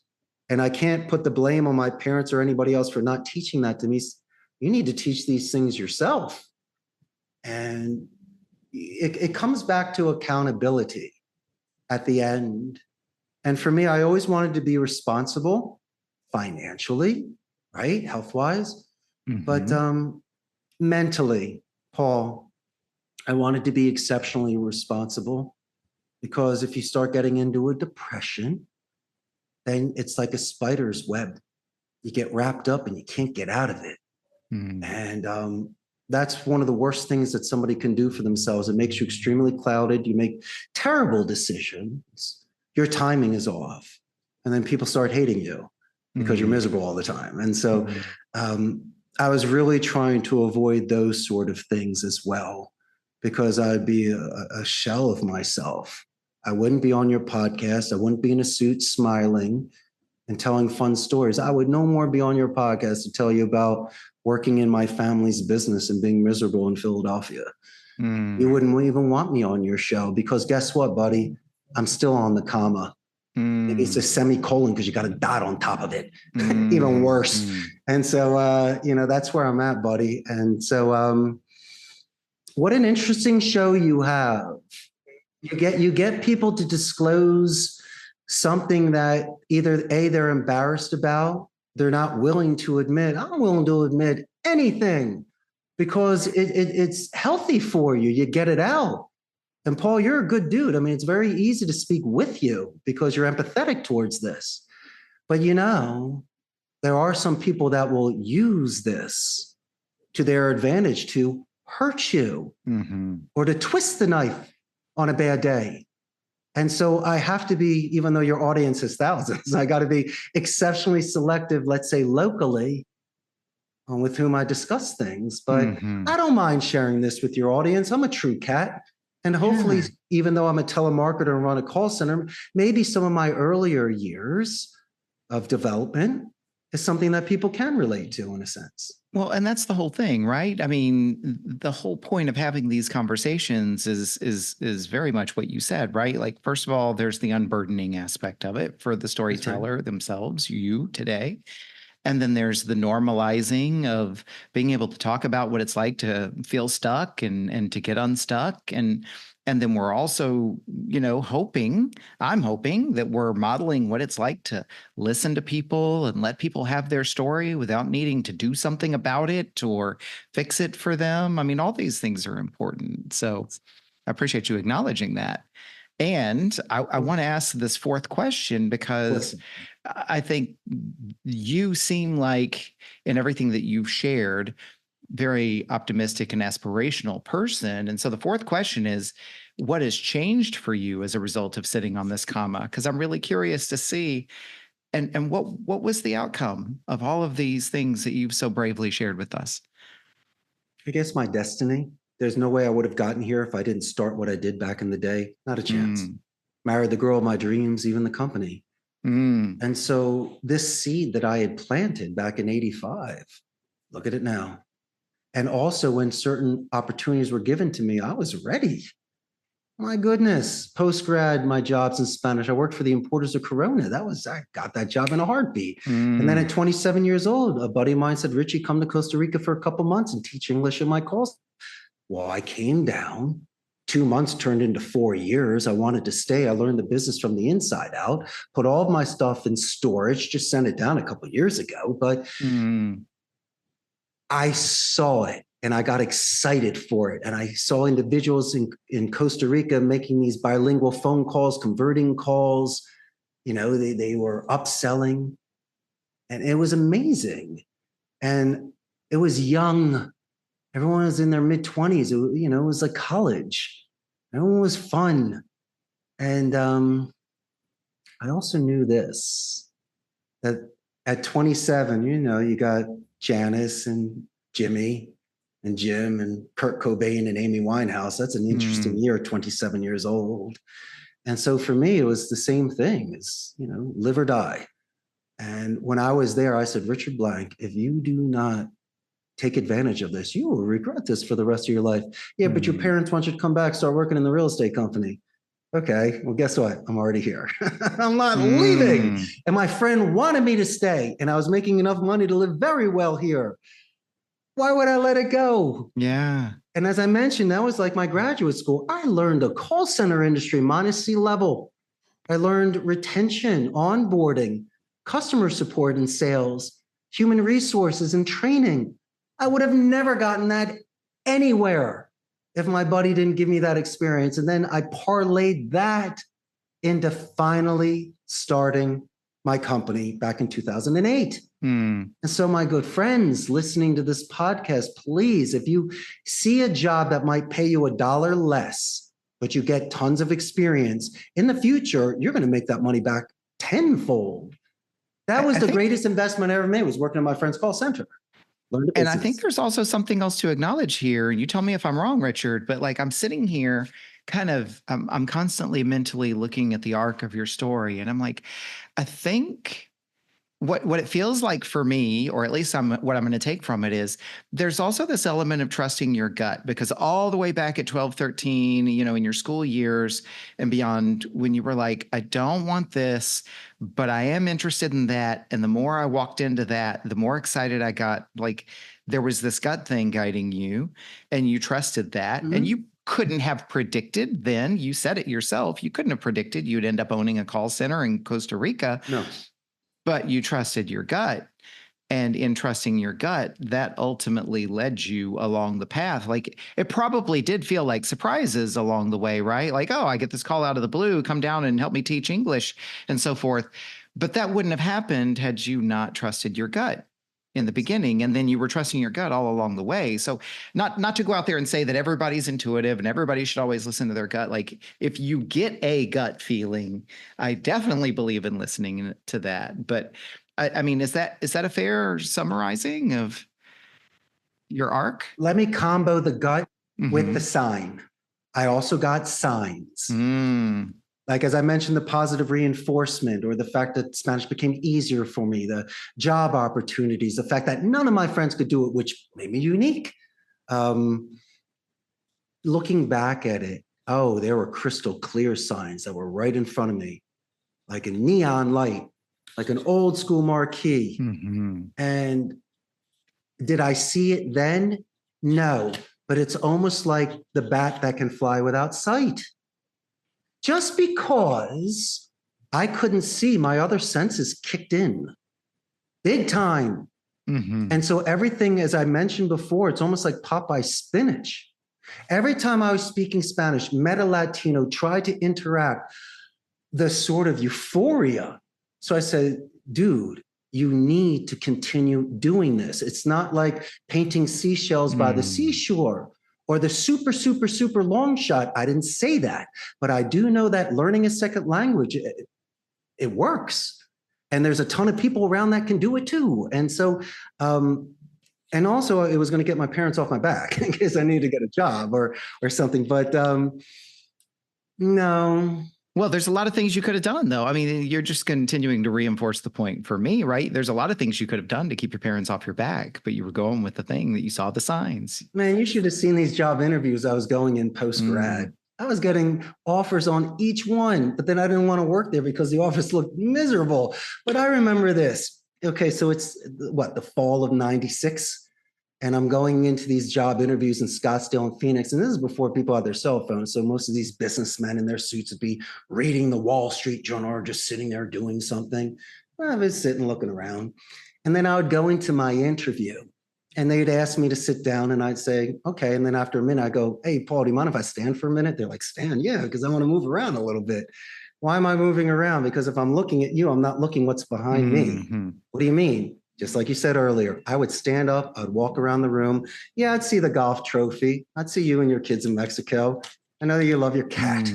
And I can't put the blame on my parents or anybody else for not teaching that to me. You need to teach these things yourself. And it comes back to accountability at the end. And for me, I always wanted to be responsible financially, right? Health wise. But Hmm. mentally, Paul, I wanted to be exceptionally responsible because if you start getting into a depression, then it's like a spider's web. You get wrapped up and you can't get out of it. Mm. And that's one of the worst things that somebody can do for themselves. It makes you extremely clouded. You make terrible decisions. Your timing is off. And then people start hating you because you're Mm. miserable all the time. And so Mm. I was really trying to avoid those sort of things as well, because I'd be a shell of myself. I wouldn't be on your podcast. I wouldn't be in a suit smiling and telling fun stories. I would no more be on your podcast to tell you about working in my family's business and being miserable in Philadelphia. You Mm. wouldn't even want me on your show because guess what, buddy? I'm still on the comma. Maybe it's a Mm. semicolon because you got a dot on top of it. Even Mm. worse. Mm. And so, that's where I'm at, buddy. And so, what an interesting show you have. You get people to disclose something that either A, they're embarrassed about, they're not willing to admit. I'm willing to admit anything because it's healthy for you. You get it out. And Paul, you're a good dude. I mean, it's very easy to speak with you because you're empathetic towards this. But there are some people that will use this to their advantage to hurt you Mhm. or to twist the knife on a bad day. And so I have to be, even though your audience is thousands, I got to be exceptionally selective, let's say locally, with whom I discuss things. But I Mhm. don't mind sharing this with your audience. I'm a true cat. And hopefully, Yeah. even though I'm a telemarketer and run a call center, maybe some of my earlier years of development is something that people can relate to in a sense. Well, and that's the whole thing, right? I mean, the whole point of having these conversations is very much what you said, right? Like, first of all, there's the unburdening aspect of it for the That's right. storyteller themselves, you today. And then there's the normalizing of being able to talk about what it's like to feel stuck and to get unstuck. And then we're also, I'm hoping that we're modeling what it's like to listen to people and let people have their story without needing to do something about it or fix it for them. I mean, all these things are important. So I appreciate you acknowledging that. And I want to ask this fourth question because Listen, I think you seem like, in everything that you've shared, very optimistic and aspirational person. And so the fourth question is, what has changed for you as a result of sitting on this comma? Because I'm really curious to see, and what was the outcome of all of these things that you've so bravely shared with us? I guess my destiny. There's no way I would have gotten here if I didn't start what I did back in the day. Not a chance. Mm. Married the girl of my dreams, even the company. Mm. And so this seed that I had planted back in 85, look at it now. And also when certain opportunities were given to me, I was ready. My goodness, post grad, my jobs in Spanish. I worked for the importers of Corona. I got that job in a heartbeat. And then at Mm. 27 years old, a buddy of mine said, Richie, come to Costa Rica for a couple months and teach English in my calls. Well, I came down. 2 months turned into 4 years. I wanted to stay. I learned the business from the inside out, put all of my stuff in storage, just sent it down a couple of years ago. But Mm. I saw it and I got excited for it. And I saw individuals in Costa Rica making these bilingual phone calls, converting calls. They were upselling, and it was amazing. And it was young. Everyone was in their mid-20s. It was like college. Everyone was fun. And I also knew this, that at 27, you got Janice and Jimmy and Jim and Kurt Cobain and Amy Winehouse. That's an interesting year, 27 years old. And so for me, it was the same thing. It's, live or die. And when I was there, I said, Richard Blank, if you do not take advantage of this, you will regret this for the rest of your life. Yeah, but your parents want you to come back, start working in the real estate company. Okay, well, guess what? I'm already here. I'm not leaving. And my friend wanted me to stay, and I was making enough money to live very well here. Why would I let it go? Yeah. And as I mentioned, that was like my graduate school. I learned the call center industry minus C-level. I learned retention, onboarding, customer support and sales, human resources and training. I would have never gotten that anywhere if my buddy didn't give me that experience. And then I parlayed that into finally starting my company back in 2008. And so my good friends listening to this podcast, please, if you see a job that might pay you $1 less, but you get tons of experience, in the future, you're going to make that money back tenfold. That was the greatest investment I ever made, was working in my friend's call center. And I think there's also something else to acknowledge here. And you tell me if I'm wrong, Richard, but like I'm sitting here I'm constantly mentally looking at the arc of your story. And I'm like, I think what it feels like for me, or at least what I'm going to take from it, is there's also this element of trusting your gut, because all the way back at 12, 13, in your school years and beyond, when you were like, I don't want this, but I am interested in that. And the more I walked into that, the more excited I got. Like there was this gut thing guiding you, and you trusted that. And you couldn't have predicted then. You said it yourself. You couldn't have predicted you'd end up owning a call center in Costa Rica. No. But you trusted your gut. And in trusting your gut, that ultimately led you along the path. Like it probably did feel like surprises along the way, right? Like, oh, I get this call out of the blue, come down and help me teach English and so forth. But that wouldn't have happened had you not trusted your gut in the beginning. And then you were trusting your gut all along the way. So not to go out there and say that everybody's intuitive and everybody should always listen to their gut. Like if you get a gut feeling, I definitely believe in listening to that. But I mean, is that a fair summarizing of your arc? Let me combo the gut with the sign. I also got signs. Like, as I mentioned, the positive reinforcement, or the fact that Spanish became easier for me, the job opportunities, the fact that none of my friends could do it, which made me unique. Looking back at it, there were crystal clear signs that were right in front of me, like a neon light, like an old school marquee. And did I see it then? No, but it's almost like the bat that can fly without sight. Just because I couldn't see, my other senses kicked in big time. And so everything, as I mentioned before, it's almost like Popeye spinach. Every time I was speaking Spanish, met a Latino, tried to interact, the sort of euphoria. So I said, dude, you need to continue doing this. It's not like painting seashells by the seashore, or the super, super, super long shot. I didn't say that, but I do know that learning a second language, it works. And there's a ton of people around that can do it too. And so, and also it was going to get my parents off my back in case I needed to get a job or something. But no. Well, there's a lot of things you could have done, though. I mean, you're just continuing to reinforce the point for me, right? There's a lot of things you could have done to keep your parents off your back, but you were going with the thing that you saw the signs. Man, you should have seen these job interviews I was going in post-grad. I was getting offers on each one, but then I didn't want to work there because the office looked miserable. But I remember this. Okay, so it's the fall of '96. And I'm going into these job interviews in Scottsdale and Phoenix. And this is before people had their cell phones. So most of these businessmen in their suits would be reading the Wall Street Journal or just sitting there doing something. I was sitting looking around. And then I would go into my interview and they'd ask me to sit down and I'd say, okay. And then after a minute, I go, hey, Paul, do you mind if I stand for a minute? They're like, stand? Yeah, because I want to move around a little bit. Why am I moving around? Because if I'm looking at you, I'm not looking what's behind me. What do you mean? Just like you said earlier, I would stand up, I'd walk around the room. Yeah, I'd see the golf trophy. I'd see you and your kids in Mexico. I know you love your cat.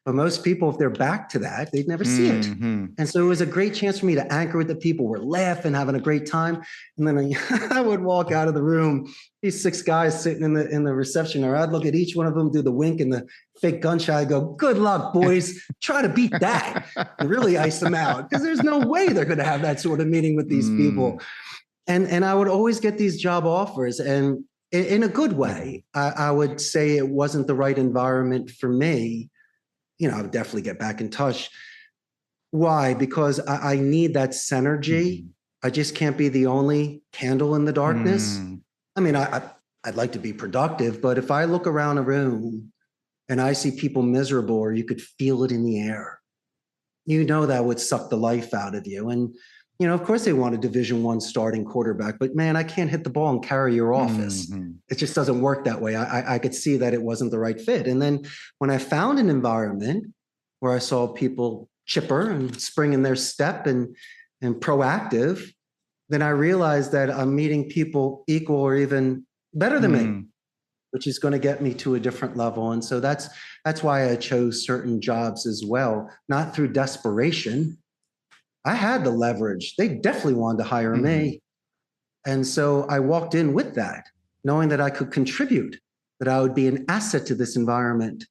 But most people, if they're back to that, they'd never see it. And so it was a great chance for me to anchor with the people. We're laughing, having a great time. And then I would walk out of the room, these 6 guys sitting in the reception, or I'd look at each one of them, do the wink and the fake gunshot. I go, good luck, boys. Try to beat that and really ice them out, because there's no way they're going to have that sort of meeting with these people. And I would always get these job offers. And in a good way, I would say it wasn't the right environment for me. I would definitely get back in touch. Why? Because I need that synergy. I just can't be the only candle in the darkness. I mean, I'd like to be productive, but if I look around a room and I see people miserable, or you could feel it in the air, that would suck the life out of you. And, of course they want a Division I starting quarterback, but man, I can't hit the ball and carry your office. It just doesn't work that way. I could see that it wasn't the right fit. And then when I found an environment where I saw people chipper and spring in their step and proactive, then I realized that I'm meeting people equal or even better than me, which is going to get me to a different level. And so that's why I chose certain jobs as well, not through desperation. I had the leverage. They definitely wanted to hire me. And so I walked in with that, knowing that I could contribute, that I would be an asset to this environment.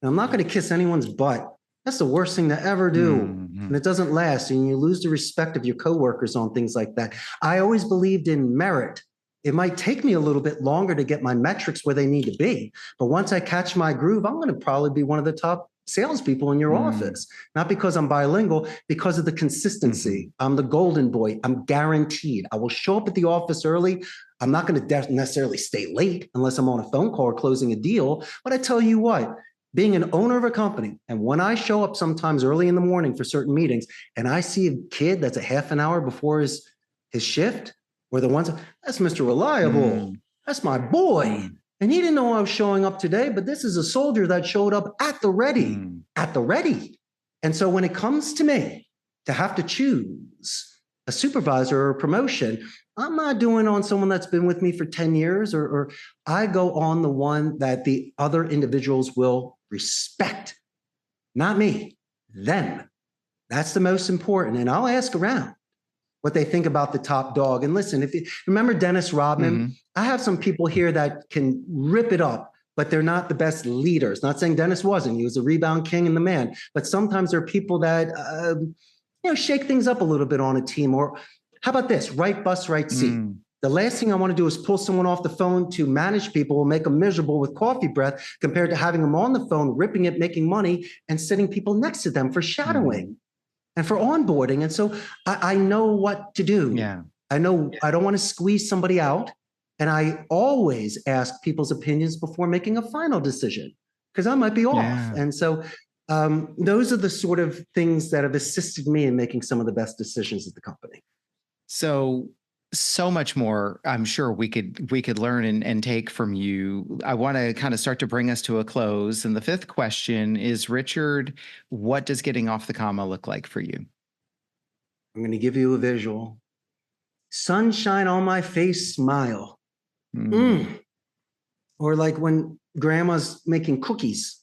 And I'm not going to kiss anyone's butt. That's the worst thing to ever do. And it doesn't last. And you lose the respect of your coworkers on things like that. I always believed in merit. It might take me a little bit longer to get my metrics where they need to be. But once I catch my groove, I'm going to probably be one of the top salespeople in your office, not because I'm bilingual, because of the consistency. I'm the golden boy. I'm guaranteed. I will show up at the office early. I'm not going to necessarily stay late unless I'm on a phone call or closing a deal. But I tell you what, being an owner of a company, and when I show up sometimes early in the morning for certain meetings, and I see a kid that's a half an hour before his shift, or the ones, that's Mr. Reliable. That's my boy. And he didn't know I was showing up today, but this is a soldier that showed up at the ready, at the ready. And so when it comes to me to have to choose a supervisor or a promotion, I'm not doing on someone that's been with me for 10 years, or I go on the one that the other individuals will respect, not me, them. That's the most important. And I'll ask around what they think about the top dog. And listen, if you remember Dennis Rodman, I have some people here that can rip it up, but they're not the best leaders. Not saying Dennis wasn't. He was a rebound king and the man. But sometimes there are people that, shake things up a little bit on a team. Or how about this? Right bus, right seat. The last thing I want to do is pull someone off the phone to manage people or make them miserable with coffee breath, compared to having them on the phone, ripping it, making money, and sitting people next to them for shadowing and for onboarding. And so I know what to do. I know I don't want to squeeze somebody out. And I always ask people's opinions before making a final decision, because I might be off. And so those are the sort of things that have assisted me in making some of the best decisions at the company. So much more I'm sure we could learn and take from you. I want to kind of start to bring us to a close. And the 5th question is, Richard, what does getting off the comma look like for you? I'm going to give you a visual. Sunshine on my face, smile. Or like when grandma's making cookies,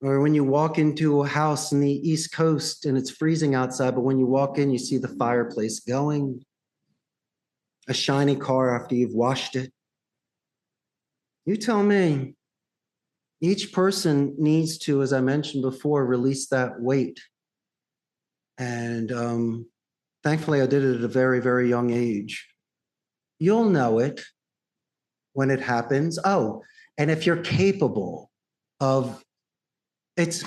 or when you walk into a house in the East Coast and it's freezing outside, but when you walk in, you see the fireplace going, a shiny car after you've washed it. You tell me. Each person needs to, as I mentioned before, release that weight. And thankfully, I did it at a very, very young age. You'll know it when it happens. Oh, and if you're capable of, it's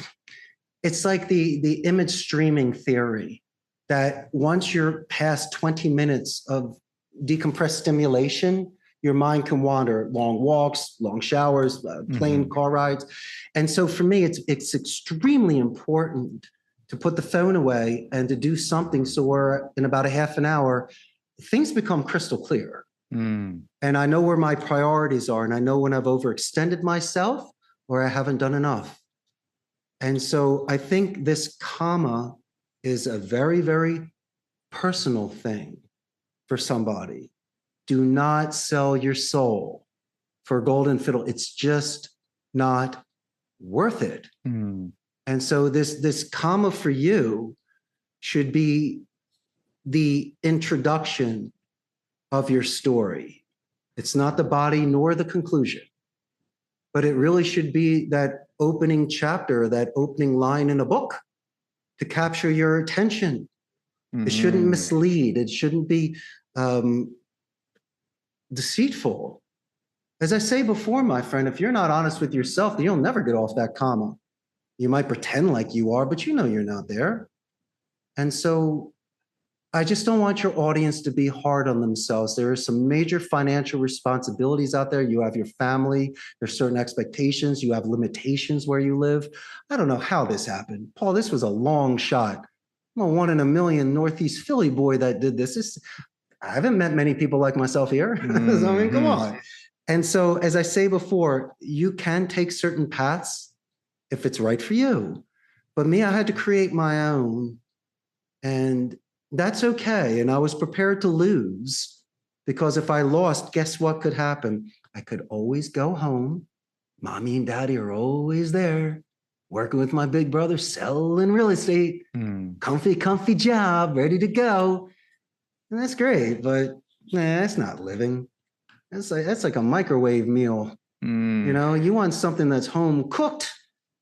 like the image streaming theory, that once you're past 20 minutes of decompressed stimulation, your mind can wander. Long walks, long showers, plane car rides. And so for me, it's extremely important to put the phone away and to do something, so we're in about a half an hour, things become crystal clear. And I know where my priorities are, and I know when I've overextended myself or I haven't done enough. And so I think this comma is a very, very personal thing for somebody. Do not sell your soul for a golden fiddle. It's just not worth it. Mm. And so this comma for you should be the introduction of your story. It's not the body nor the conclusion, but it really should be that opening chapter, that opening line in a book to capture your attention. It shouldn't mislead. It shouldn't be deceitful. As I say before, my friend, if you're not honest with yourself, then you'll never get off that comma. You might pretend like you are, but you know you're not there. And so I just don't want your audience to be hard on themselves. There are some major financial responsibilities out there. You have your family, there's certain expectations, you have limitations where you live. I don't know how this happened. Paul, this was a long shot. I'm a 1 in a million Northeast Philly boy that did this. I haven't met many people like myself here. Mm-hmm. I mean, come on. And so, as I say before, you can take certain paths if it's right for you. But me, I had to create my own. And that's okay. And I was prepared to lose because if I lost, guess what could happen? I could always go home. Mommy and daddy are always there, working with my big brother, selling real estate, comfy job, ready to go. And that's great, but that's not living. That's like a microwave meal. You know, you want something that's home cooked.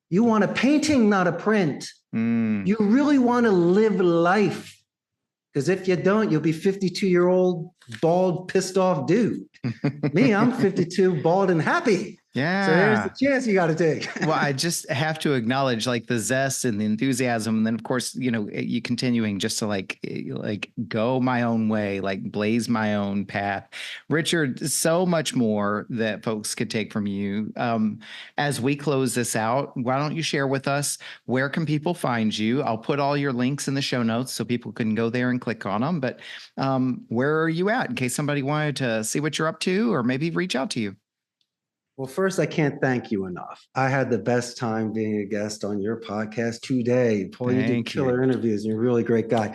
You want a painting, not a print. You really want to live life. Because if you don't, you'll be 52-year-old, bald, pissed off dude. Me, I'm 52, bald and happy. Yeah. So there's the chance you got to take. Well, I just have to acknowledge like the zest and the enthusiasm. And then of course, you know, you continuing just to like go my own way, like blaze my own path. Richard, so much more that folks could take from you. As we close this out, why don't you share with us, where can people find you? I'll put all your links in the show notes so people can go there and click on them. But where are you at in case somebody wanted to see what you're up to or maybe reach out to you? Well, first, I can't thank you enough. I had the best time being a guest on your podcast today. Paul, you did killer interviews. You're a really great guy.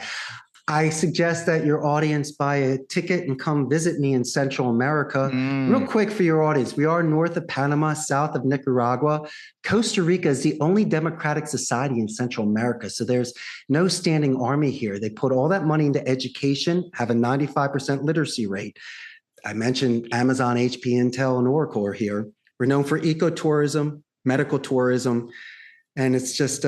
I suggest that your audience buy a ticket and come visit me in Central America. Real quick for your audience, we are north of Panama, south of Nicaragua. Costa Rica is the only democratic society in Central America. So there's no standing army here. They put all that money into education, have a 95% literacy rate. I mentioned Amazon, HP, Intel, and Oracle are here. We're known for ecotourism, medical tourism, and it's just,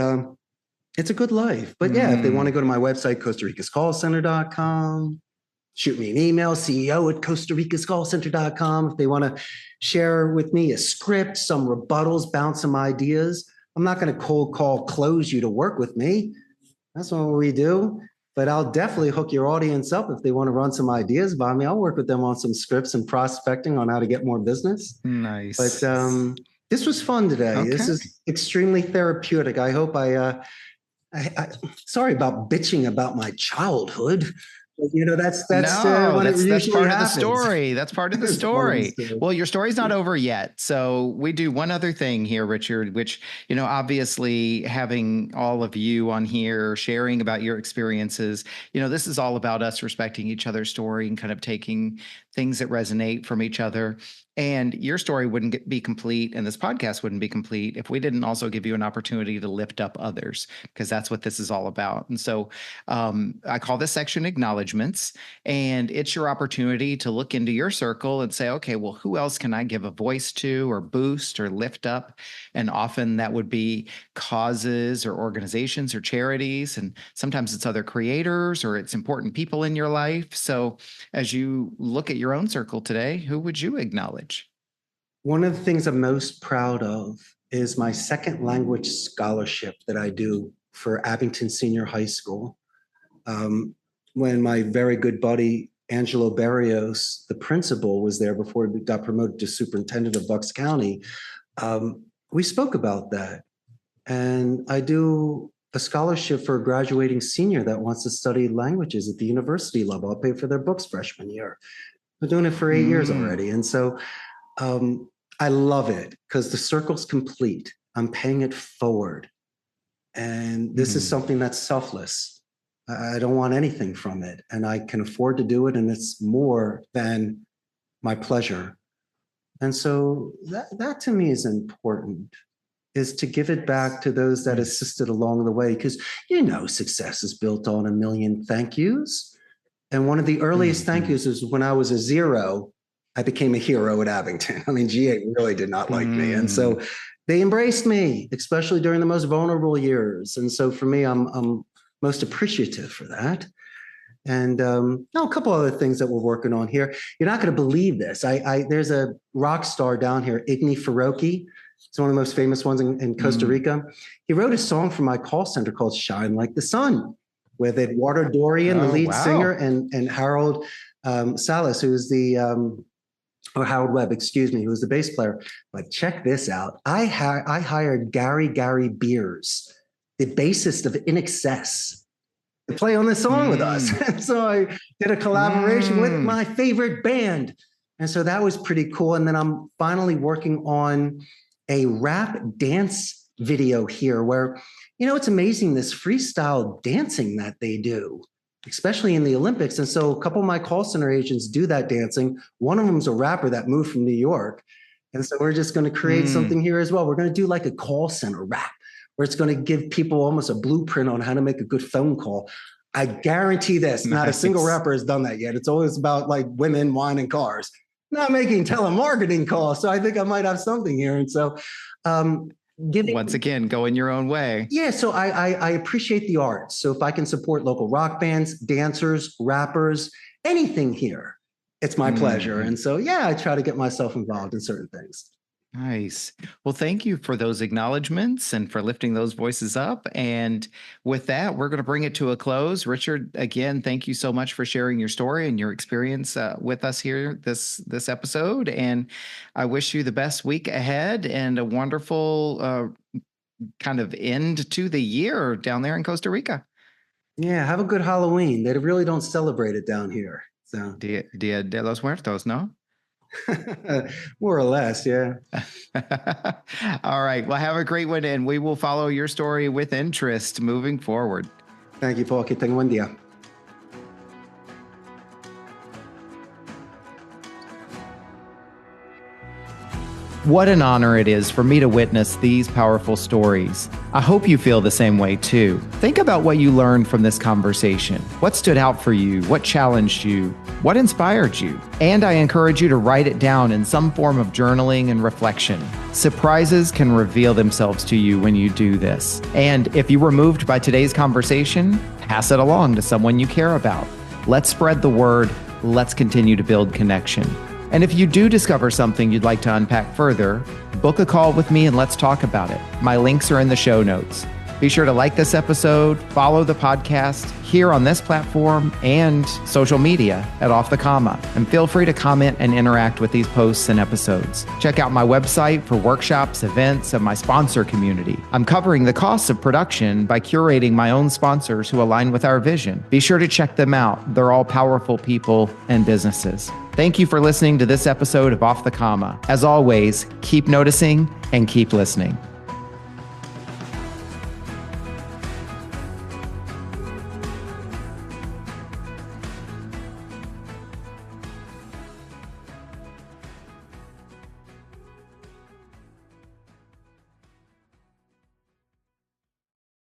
it's a good life. But yeah, if they want to go to my website, CostaRicasCallCenter.com, shoot me an email, CEO@CostaRicasCallCenter.com. If they want to share with me a script, some rebuttals, bounce some ideas. I'm not going to cold call close you to work with me. That's not what we do. But I'll definitely hook your audience up if they want to run some ideas by me. I'll work with them on some scripts and prospecting on how to get more business. Nice. But this was fun today. Okay. This is extremely therapeutic. I hope I sorry about bitching about my childhood. You know, that's part of the story. That's part of the story. Well, your story's not over yet. So we do one other thing here, Richard, which, you know, obviously having all of you on here sharing about your experiences, you know, this is all about us respecting each other's story and kind of taking things that resonate from each other. And your story wouldn't be complete and this podcast wouldn't be complete if we didn't also give you an opportunity to lift up others, because that's what this is all about. And so I call this section acknowledgements, and it's your opportunity to look into your circle and say, okay, well, who else can I give a voice to or boost or lift up? And often that would be causes or organizations or charities. And sometimes it's other creators or it's important people in your life. So as you look at your own circle today, who would you acknowledge? One of the things I'm most proud of is my second language scholarship that I do for Abington Senior High School. When my very good buddy, Angelo Barrios, the principal, was there before he got promoted to superintendent of Bucks County, we spoke about that. And I do a scholarship for a graduating senior that wants to study languages at the university level. I'll pay for their books freshman year. I've been doing it for 8 years already. And so I love it because the circle's complete. I'm paying it forward. And this is something that's selfless. I don't want anything from it, and I can afford to do it. And it's more than my pleasure. And so that to me is important, is to give it back to those that assisted along the way. Because, success is built on a million thank yous. And one of the earliest thank yous is when I was a zero, I became a hero at Abington. I mean, GA really did not like me. And so they embraced me, especially during the most vulnerable years. And so for me, I'm most appreciative for that. And a couple other things that we're working on here. You're not going to believe this. There's a rock star down here, Igni Faroki. It's one of the most famous ones in Costa Rica. He wrote a song for my call center called Shine Like the Sun, with Eduardo Dorian, the lead singer, and Harold Salas, who's or Howard Webb, excuse me, who was the bass player. But check this out. I hired Gary Beers, the bassist of In Excess, to play on this song with us. And so I did a collaboration with my favorite band. And so that was pretty cool. And then I'm finally working on a rap dance video here where, it's amazing, this freestyle dancing that they do, especially in the Olympics. And so a couple of my call center agents do that dancing. One of them's a rapper that moved from New York. And so we're just going to create something here as well. We're going to do like a call center rap, where it's going to give people almost a blueprint on how to make a good phone call. I guarantee this, not a single rapper has done that yet. It's always about like women, wine, and cars, not making telemarketing calls. So I think I might have something here. And so once again, going your own way. Yeah. So I appreciate the arts. So if I can support local rock bands, dancers, rappers, anything here, it's my pleasure. And so, I try to get myself involved in certain things. Nice. Well, thank you for those acknowledgments and for lifting those voices up. And with that, we're going to bring it to a close. Richard, again, thank you so much for sharing your story and your experience with us here this episode. And I wish you the best week ahead and a wonderful kind of end to the year down there in Costa Rica. Yeah, have a good Halloween. They really don't celebrate it down here. So Dia de los Muertos, no? More or less, yeah. All right. Well, have a great one, and we will follow your story with interest moving forward. Thank you, Paul. Que tenga buen día. What an honor it is for me to witness these powerful stories. I hope you feel the same way too. Think about what you learned from this conversation. What stood out for you? What challenged you? What inspired you? And I encourage you to write it down in some form of journaling and reflection. Surprises can reveal themselves to you when you do this. And if you were moved by today's conversation, pass it along to someone you care about. Let's spread the word. Let's continue to build connection. And if you do discover something you'd like to unpack further, book a call with me and let's talk about it. My links are in the show notes. Be sure to like this episode, follow the podcast here on this platform and social media at Off the Comma, and feel free to comment and interact with these posts and episodes. Check out my website for workshops, events, and my sponsor community. I'm covering the costs of production by curating my own sponsors who align with our vision. Be sure to check them out. They're all powerful people and businesses. Thank you for listening to this episode of Off the Comma. As always, keep noticing and keep listening.